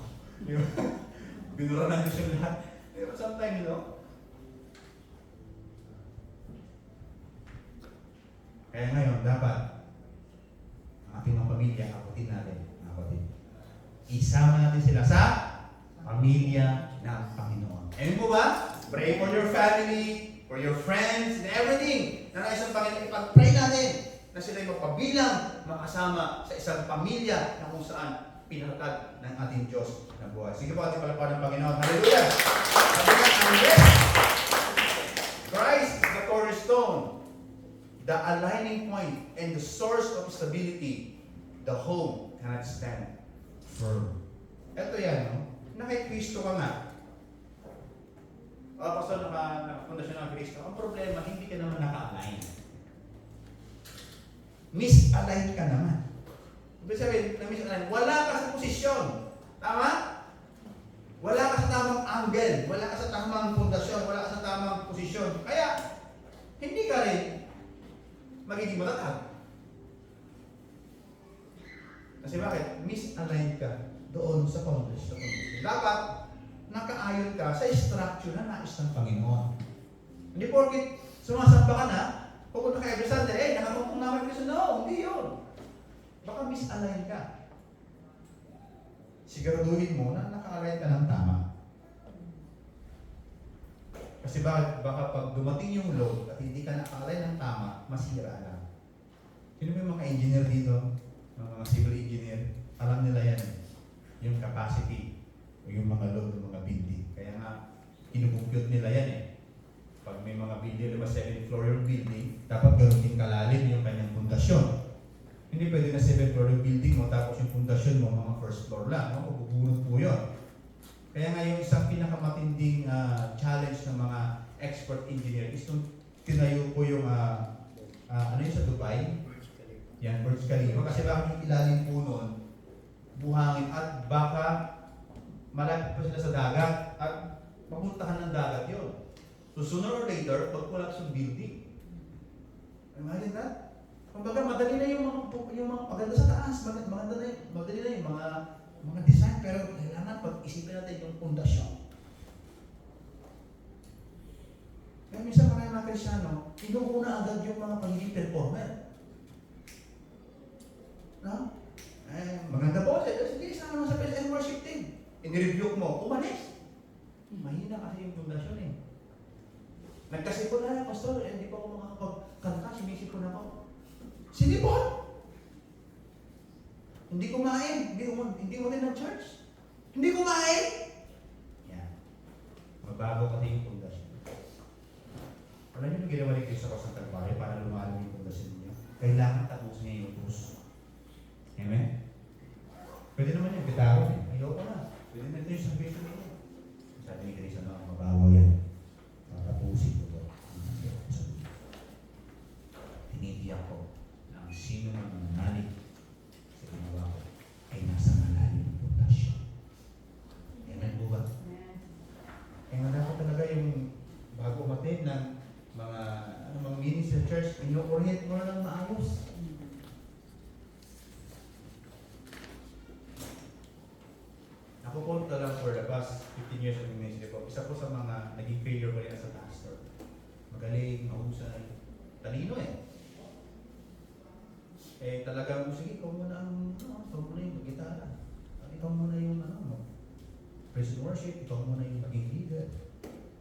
Binura na nyo siya lahat. Pero sometimes, kaya ngayon, dapat ang ating mga pamilya, akutin natin, mga kapatid. Isama natin sila sa pamilya ng Panginoon. Amen po ba? Pray for your family, for your friends, and everything. Na nais ang Panginoon, ipag-pray natin na sila'y mapabilang, makasama sa isang pamilya na kung saan pinatag ng ating Diyos na buhay. Sige po, ating palakpakan ng Panginoon. Hallelujah! Sabi nga, unless Christ is the cornerstone, the aligning point, and the source of stability, the home cannot stand firm. Ito yan, no? Na kay Kristo ka nga. Pastor, nakapundasyon ng Kristo. Ang problema, hindi ka naman naka-align. Misalign ka naman. Ibig sabihin, na misalign, wala ka sa posisyon. Tama? Wala ka sa tamang angle. Wala ka sa tamang pundasyon. Wala ka sa tamang posisyon. Kaya, hindi ka rin magiging matatag. Kasi bakit? Misalign ka doon sa pundasyon. Dapat, nakaayon ka sa structure na nais ng Panginoon. Hindi porkit sumasamba ka na, pupunta ka every Sunday, nakamukong naman Kristo. No, hindi yun. Baka misalign ka. Siguraduhin mo na naka-align ka ng tama. Kasi baka pag dumating yung load at hindi ka naka-align ng tama, masira lang. Sino ba yung mga engineer dito? Mga civil engineer? Alam nila yan. Yung capacity o yung mga load ng mga building. Kaya nga, kinukumpute nila yan eh. Pag may mga building, 7th floor yung building, dapat gano'n din kalalim yung kanyang pundasyon. Hindi pwede na 7th floor yung building mo, tapos yung pundasyon mo, mga first floor lang. No? Pagbubunog po yun. Kaya nga yung isang pinakamatinding challenge ng mga expert engineer is nung tinayo po yung, ano yun sa Dubai? Yan, Burj Khalifa. Kasi bakit yung ilalim po nun, buhangin at baka malapit pa sila sa dagat at mapuntahan ng dagat yun. So sooner or later, pag-collapse yung building. Imagine that? Kumbaga, madali na yung mga maganda sa taas, madali na yung mga design, pero kailangan pag-isipin natin yung pundasyon. Kaya minsan marami mga Kristyano, inuuna agad yung mga pagiging performer. No? Maganda po, sige, sana naman sa praise and worship team. In-review mo, umalis. Mahina kasi yung pundasyon eh. Nagkasipon na, Pastor, hindi pa ako makakapagkanta, sinisipon ako. Sinipon! Hindi kumain, hindi mo rin ng church. Hindi kumain! Yan. Mabago kasi yung pundasyon. Alam niyo yung ginawa ni Cristo sa Kalbaryo para lumalim yung pundasyon niya? Kailangan tapusin niya yung puso. Amen? Pwede naman yung bitawan eh. Ayoko na. Pwede na ito yung salvation niya. Sabi ni Cristo na mabago yan. Tapusin ko ito. Tinitiyak ko na ang sino man nananalig sa ginawa ko ay nasa malalim ng pundasyon. Amen po ba? Kaya nga dapat talaga yung bago umatin ng mga meetings sa church, ino-orient mo na lang maayos. Ako po lang for the past 15 years of ministry po, isa po sa mga naging failure ko rin as a pastor. Magaling, mahusay, talino eh. Talagang, sige, ikaw muna ikaw muna yung mag-gitara. Ikaw muna yung praise and worship, ikaw muna yung maging leader.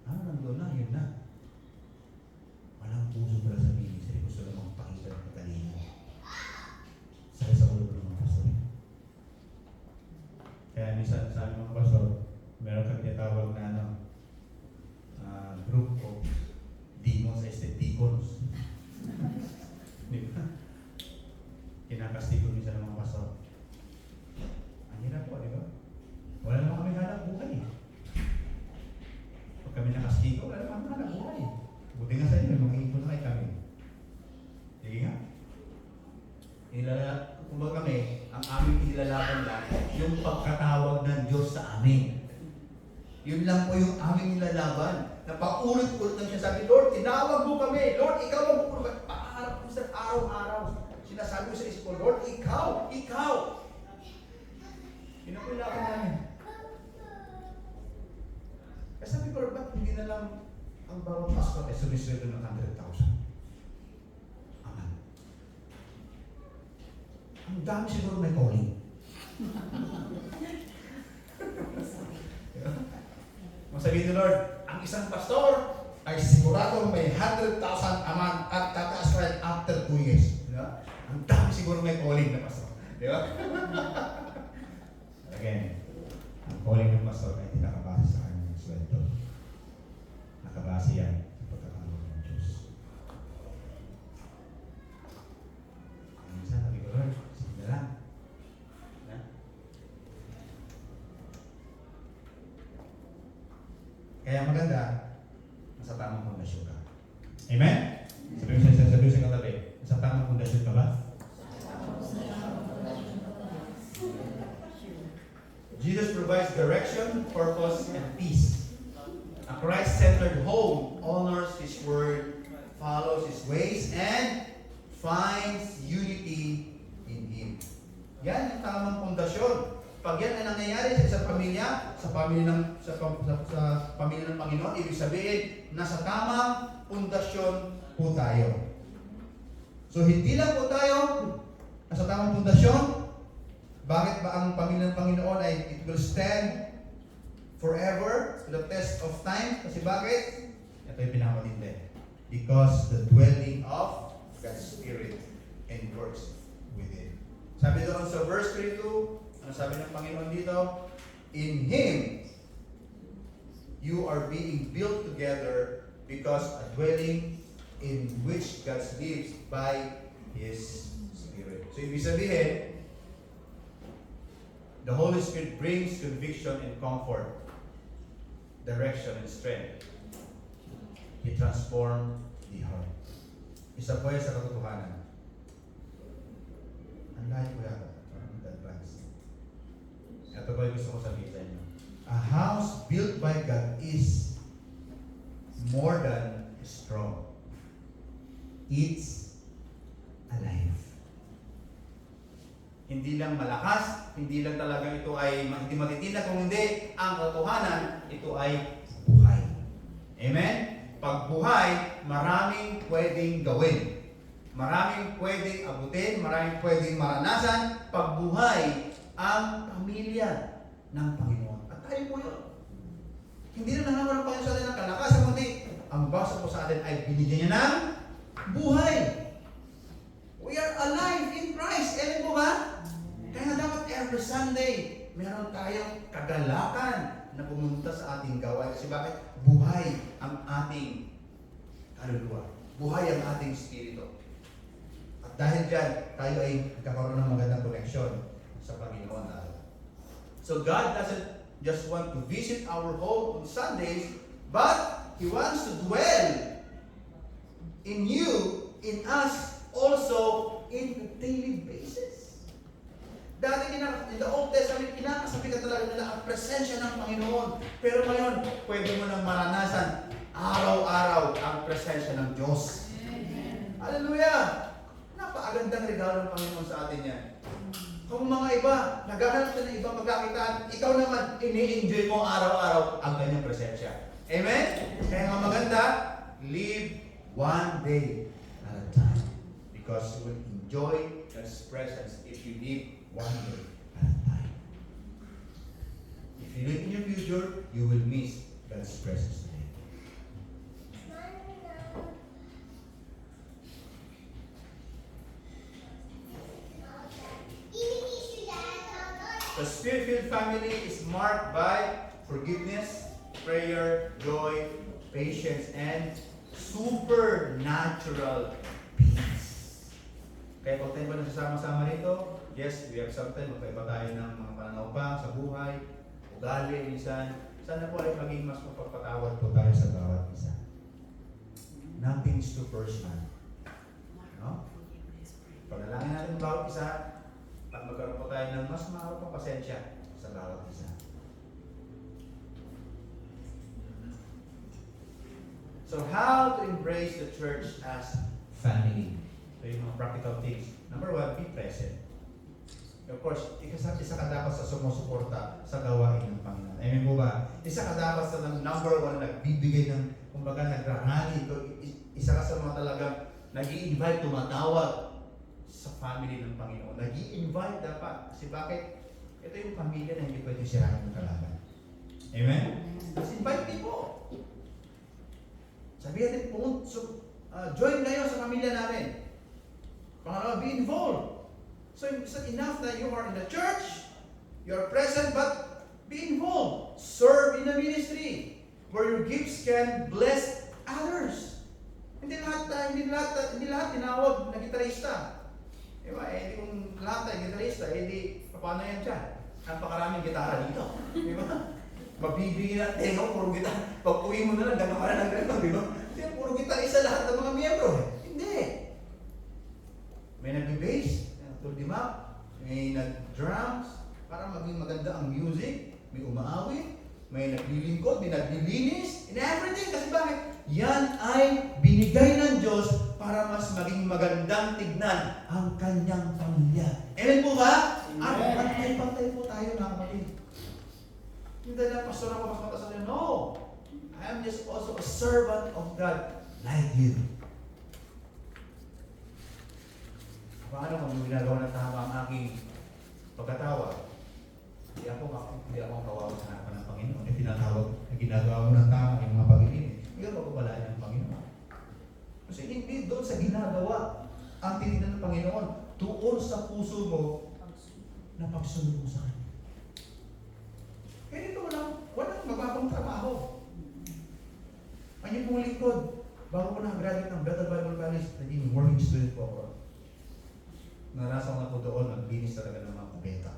Nandun na, yun na. Walang puso pala sa ministry, gusto lang magpakita ng talino. Sakit sa ulo ng mga pastor. Kaya minsan sa mga pastor, meron kang tinatawag na group of demons, deacons. Di ba? Kinakastigo minsan ng mga pastor. Ang hirap po, di ba? Wala naman kami hanap buhay. Pag kami nakastigo, wala naman kami hanap buhay. Buti nga sa inyo, mga ipon na kami. Sige nga. Kumbaga kami, ang aming ilalaban lang, yung pagkatawag ng Diyos sa amin. Yun lang po yung aming ilalaban. Na paulit-ulit lang siya sabi, Lord, tinawag mo kami. Lord, ikaw ang bukuro. Paarap mo sa araw-araw. Sinasabi ko sa isip ko, Lord, ikaw. Yun ang ilaban namin. Kasi sabi ko, ba't hindi na lang ang bawang pastor ay sumisweldo ng 100,000? Aman. Ang dami siguro may calling. Masabihin ni Lord, ang isang pastor ay sigurado may 100,000 a month at tataas pa after 2 years. Diba? Ang dami siguro may calling na pastor. Di ba? Again, ang calling ng pastor ay hindi nakabase sa kanyang sweldo. Nakabase yan sa pagkakaroon ng Diyos. Minsan, sabi ko, Lord, sige na lang. Kaya maganda, nasa tamang pundasyon ka. Amen? Sabi ko sa katabi, nasa tamang pundasyon ka ba? Jesus provides direction, purpose, and peace. A Christ-centered home honors His word, follows His ways, and finds unity in Him. Yan ang tamang pundasyon. Pag yan ay nangyayari sa isang pamilya, sa pamilya ng Panginoon, ibig sabihin, nasa tamang pundasyon po tayo. So, hindi lang po tayo nasa tamang pundasyon. Bakit ba ang pamilya ng Panginoon ay it will stand forever to the test of time? Kasi bakit? Ito yung pinakamatindi. Because the dwelling of God's Spirit and works within. Sabi doon sa verse 3:2, ano sabi ng Panginoon dito? In Him, you are being built together because a dwelling in which God lives by His Spirit. So, ibig sabihin, the Holy Spirit brings conviction and comfort, direction and strength. He transforms the heart. Isa po yan sa katotohanan. Ang lahat ko yata. Advance. Ito po yung gusto ko sabihin sa inyo. A house built by God is more than strong. It's Hindi lang malakas, hindi lang talaga ito ay hindi matitinag, kung hindi, ang katotohanan, ito ay buhay. Amen? Pag buhay, maraming pwedeng gawin. Maraming pwedeng abutin, maraming pwedeng maranasan. Pag buhay, ang pamilya ng Panginoon. At tayo po yun. Hindi na nangawan ng Panginoon sa atin ng kalakasan, kundi ang bawat po sa atin ay binigyan niya ng buhay. We are alive in Christ. Amen po ba? Kaya dapat every Sunday, meron tayong kagalakan na pumunta sa ating gawain. Kasi bakit? Buhay ang ating kaluluwa. Buhay ang ating spirito. At dahil dyan, tayo ay nagkakaroon ng magandang koneksyon sa Panginoon natin. So God doesn't just want to visit our home on Sundays, but He wants to dwell in you, in us, also in a daily basis. Dati in the Old Testament, kinakasabi ka talaga nila ang presensya ng Panginoon. Pero ngayon, pwede mo nang maranasan araw-araw ang presensya ng Diyos. Amen. Hallelujah! Napakagandang regalo ng Panginoon sa atin yan. Kung mga iba, naghahanap na ng ibang magkakitaan, ikaw naman, ini-enjoy mo araw-araw ang kanyang presensya. Amen? Kaya nga maganda, live one day at a time. Because you will enjoy God's presence if you live one day at a time. If you live in your future, you will miss God's presence today. The Spirit-filled family is marked by forgiveness, prayer, joy, patience, and supernatural peace. Kaya pag tayo ba nagsasama-sama rito, yes, we have something, magkaiba tayo ng mga pananaw pa sa buhay, ugali, minsan. Sana po ay maging mas mapagpatawad po tayo sa bawat isa. Nothing is too personal. No? Panalangin natin ang bawat isa, at magkaroon po tayo ng mas maharap pasensya sa bawat isa. So how to embrace the church as family? So yung mga practical things. Number one, be present. Of course, isa ka dapat sa sumusuporta sa gawain ng Panginoon. Amen po ba? Isa ka dapat sa number one, nagbibigay ng, kumbaga, nagrarally. Isa ka sa mga talagang nag-i-invite, tumatawag sa family ng Panginoon. Nag-i-invite dapat. Kasi bakit? Ito yung pamilya na hindi pwede sirahin ng kalaban. Amen? Let's invite people. Sabihin natin, join kayo sa pamilya namin. Pangalawa, be involved. So it's not enough that you are in the church, you're present, but be involved. Serve in the ministry where your gifts can bless others. Hindi lahat tinawag na gitarista. Diba? Eh, kung lahat tayo gitarista, di paano yan dyan? Ang pakaraming gitara dito. Diba? Mabibigyan natin, puro gitara. Pag uwi mo na lang, gano'n ka na ng gano'n, diba? Diba, puro gitarista lahat ng mga miyembro. Hindi. May nag-bass, tuldimap, may nag-drums, para maging maganda ang music, may umaawit, may naglilingkod, may naglilinis, and everything. Kasi bakit? Yan ay binigay ng Diyos para mas maging magandang tignan ang kanyang pamilya. Amen po ba? At pantay-pantay po tayo, mga kapatid. Hindi na, pastor ako, mas mataas na. No! I am just also a servant of God like you. Paano kung ginagawa ng tama ang aking pagkatawag? Hindi ako kawawa sa harapan ng Panginoon. Tinatawag na ginagawa mo ng tama yung mga pag-ibig. Hindi ka pagpapalaan ng Panginoon. Kasi hindi doon sa ginagawa ang tinitignan ng Panginoon. Tuon sa puso mo na pagsunod mo sa Kanya. Kaya dito walang magbabang trabaho. Ang yung pong lingkod, bago ko na-graduate ng Bethel Bible College, naging working student po ako. Narasa ko na po doon, naglinis talaga ng mga kubeta.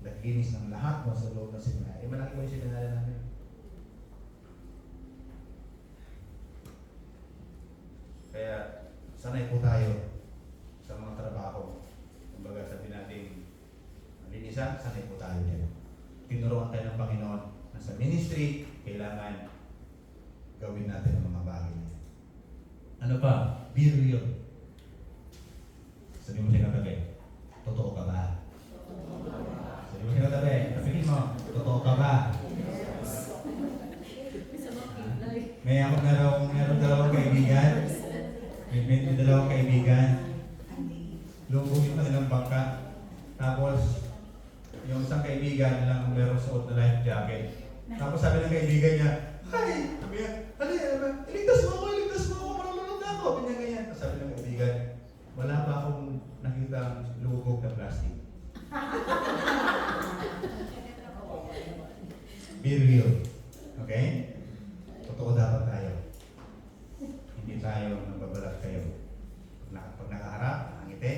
Naglinis ng lahat mo sa loob ng seminary. Malaki po yung seminary namin. Kaya, sanay po tayo sa mga trabaho. Kumbaga sabi natin, linisan, sanay po tayo dyan. Tinuruan tayo ng Panginoon na sa ministry, kailangan gawin natin ang mga bagay. Ano pa? Be real. may dalawang kaibigan. Lubog yung kanilang bangka. Tapos, yung isang kaibigan lang merong suot na life jacket. Tapos sabi ng kaibigan niya, "Ay!" Sabi niya, iligtas mo ako, malulunod na ako." Ganyan. Tapos sabi ng kaibigan, "Wala pa akong nakitang lubog na plastic." Be real. Okay? Totoo dapat tayo. Hindi tayo nababalat kayo. Pag nakaharap, nakangiti.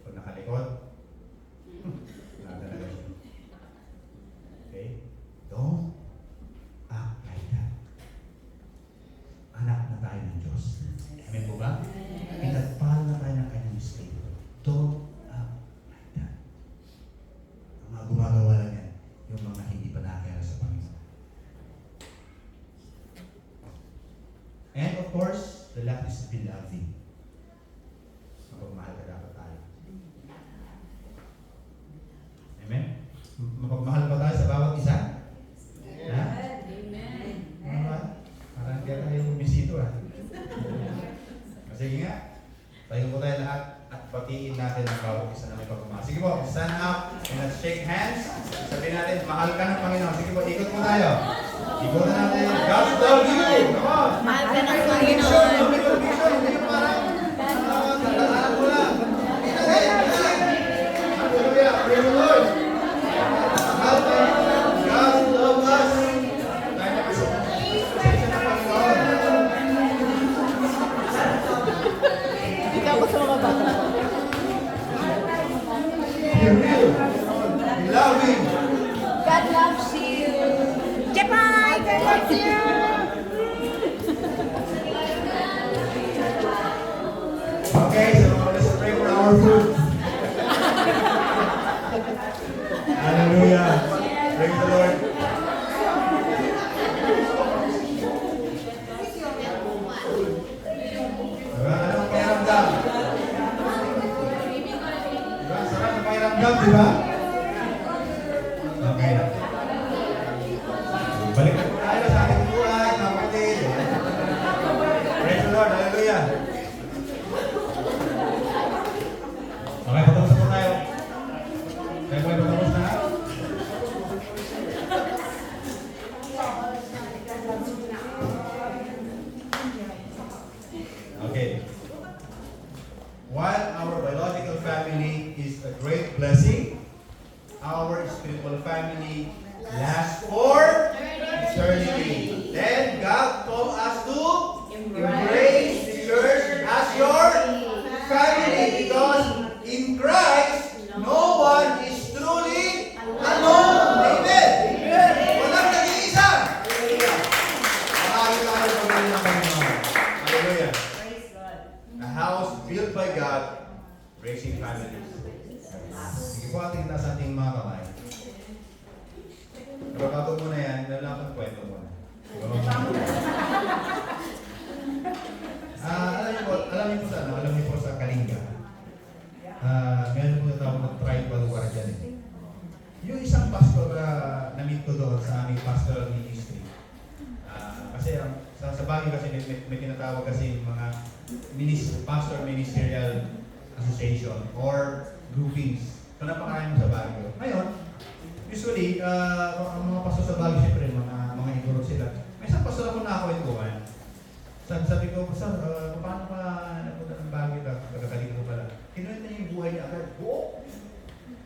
Pag nakalikod, talaga siya. Okay? Don't act like that. Anak na tayo ng Diyos. Amen po ba? Pinagpahal na tayo ng kanyang Espiritu. Don't act like that. Ang mga gumagawa lang yan, yung mga hindi pa nakakaya sa Panginoon. And of course, the last is beloved. Mapagmahal ka dapat tayo. Amen? Mapagmahal ba tayo sa bawat isa? Ha? Amen. Parang kaya tayo bumisito Sige nga. Tayo po tayo lahat at batiin natin ang bawat isa na may pagmamahal. Sige po, stand up and let's shake hands. Sabihin natin, mahal ka ng Panginoon. Sige po, ikot mo tayo. Ikutan natin. God love you! Come on! Mahal ka ng Panginoon. May conviction. Hindi yung parang tandaan mo lang. Hallelujah! Praise the Lord! Mahal ka. God love us. Tayo na kasi. Pasensya na Panginoon. Ikaw ko sa mga bata. Be real. Be loving. God loves you. Japan, God loves you. Okay, so let's pray for our food. Hallelujah. Praise the Lord. Diba? Anong pakiramdam? Diba? Sarap na pakiramdam, di ba? Okay. Balik na po tayo sa ating buhay, mga kapatid. Praise the Lord. Hallelujah. Okay, patapos na po tayo. Kaya po ay patapos na. Okay. While our biological family is a great blessing, our spiritual family lasts for eternity. Then God told us to embrace the church as your family because in Christ, no one is truly alone. Amen. Walang nag-iisa. Marami tayo pagkain ng Panginoon. Hallelujah. A house built by God, raising families. Sige po ating nasa ating mga kamay. Pero bago muna yan, nalaman kwento muna. Alam niyo po sa Kalinga. Meron po tawag ng tribal war dyan eh. Yung isang pastor na-meet ko doon sa aming pastoral ministry. Kasi sa Baguio kasi may tinatawag kasi mga pastor ministerial association or groupings. So napakain mo sa Baguio. Ngayon, usually, ang mga pastor sa Baguio, siyempre, mga igorot sila. May isang pastor ako nakakwentuhan. Sabi ko, Pastor, paano ka napunta ng Baguio ka? Pagkakaling ko pala. Kinuwenta niya yung buhay niya agad. Oh!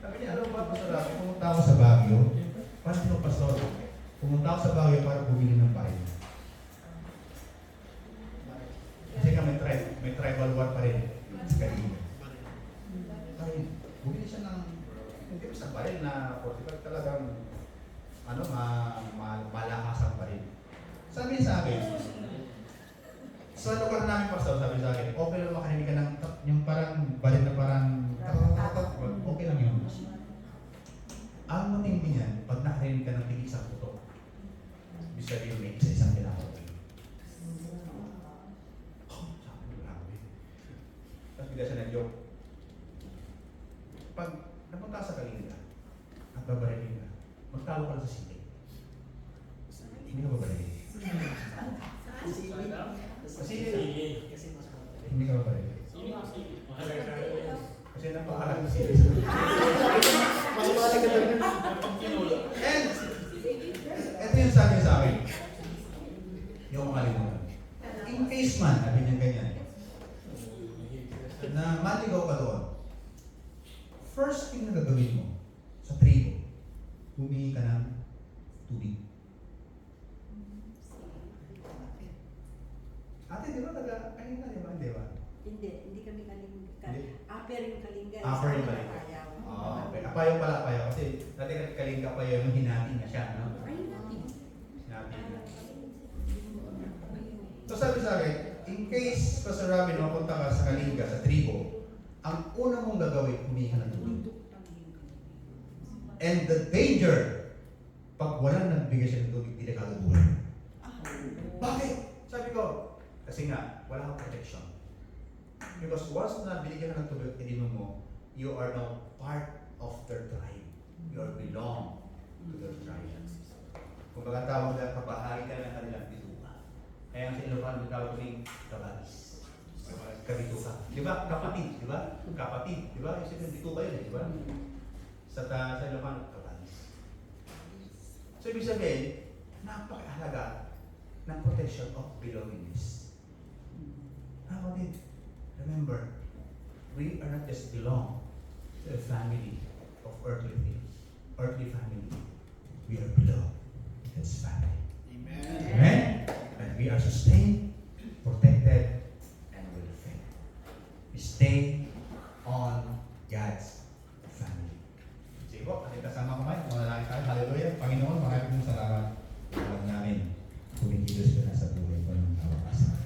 Sabi niya, alam ba, Pastor, pumunta ako sa Baguio. Paano sino, Pastor? Pumunta ako sa Baguio para bumili ng bahay. Kasi nga may tribal war pa rin sa Kalinga. Bumili siya ng hindi basta baril na 45 talagang malakasang baril. Sabi niya sa akin, sa lugar namin pastor, sabi sa akin, okay lang makarinig ka ng yung parang baril na parang okay lang yun. Ang matindi niyan, pag nakarinig ka ng tigil isang puto, bisa rin may isa-isang tinapos. Sabi ko, grabe. Tapos bigla siya nag-joke. Pag napunta sa Kalinga at babarilin ka, magtalo ka lang sa sili. Hindi ka babarilin. Kasi Hindi ka mabalik. Kasi napakalang series. And, ito yung sabi niya sa akin. Hindi ko makalimutan. In case man, sabi niya ganyan, na maligaw ka doon, first thing na gagawin mo sa tribo, humingi ka ng tubig. Ate, di ba taga, kanina di ba? Di ba? Hindi kami kalinga. Hindi? Upper yung kalinga. Upper yung kalinga. Ayaw. Okay. Apayaw pala, apayaw. Kasi dati kalinga apayaw yung hinati na siya, no? Ay, natin. Hinati na. So sabi sa akin, in case, Pastor Robin, mapunta ka sa kalinga, sa tribo, ang una mong gagawin, humingi ka ng tubig. And the danger, pag walang nagbigay siya ng tubig, hindi ka kagabuhay. Bakit? Sabi ko, kasi nga, wala kang protection. Because once na binigyan ka ng tubig, ininom mo, you are now part of their tribe. You are belong to their tribe. Kung baga tawag na kapahari ka ng kanilang bituka. Kaya ang Ilocano tawag rin kabalis. Kabituka. Di ba? Kapatid. Di ba? Kapatid. Di ba? Isipin bituka yun. Di ba? Sa Ilocano, kabalis. So, ibig sabihin, napakahalaga ng protection of belongingness. Kapatid, remember, we are not just belong to a family of earthly things, earthly family. We are belong to God's family. Amen? And we are sustained, protected, and will fail. We stay on God's family. Sige po, kasi kasama ko kayo. Manalangin tayo. Hallelujah. Panginoon, maraming salamat. Alam namin, kumikilos ka na sa buhay ko ng kawasan.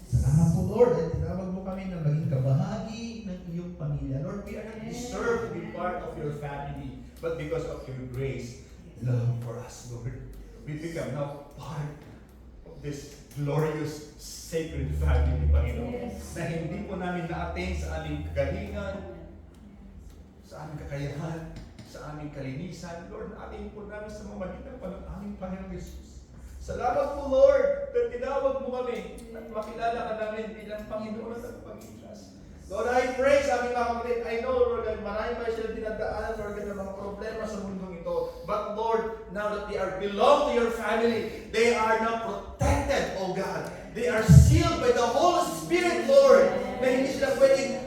Salamat po, Lord. At tinawag mo kami na maging kabahagi ng iyong pamilya. Lord, we are not deserved to be part of your family, but because of your grace, love for us, Lord, we become now part of this glorious, sacred family, Panginoon. Na hindi po namin na-attain sa aming kagalingan, sa aming kakayahan, sa aming kalinisan. Lord, na-attain po namin sa mamagitan pa ng aming Panginoon Jesus. Salamat po, Lord, na tinawag mo kami at makilala ka namin bilang Panginoon at Panginoon. Lord, I pray sa aming mga kapatid. I know, Lord, that marami pa silang dinadaanan, Lord, ng mga problema sa mundong ito. But Lord, now that they are belong to your family, they are now protected, oh God. They are sealed by the Holy Spirit, Lord, na hindi sila pwedeng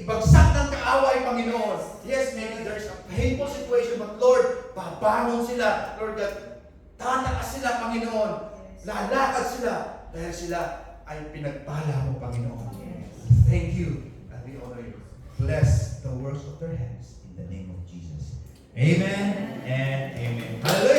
ibagsak ng kaaway, Panginoon. Yes, maybe there's a painful situation, but Lord, babangon sila. Lord, that tataas sila, Panginoon. Lalakad sila dahil sila ay pinagpala mo, Panginoon. Thank you and we honor you. Bless the works of their hands in the name of Jesus. Amen and amen. Hallelujah.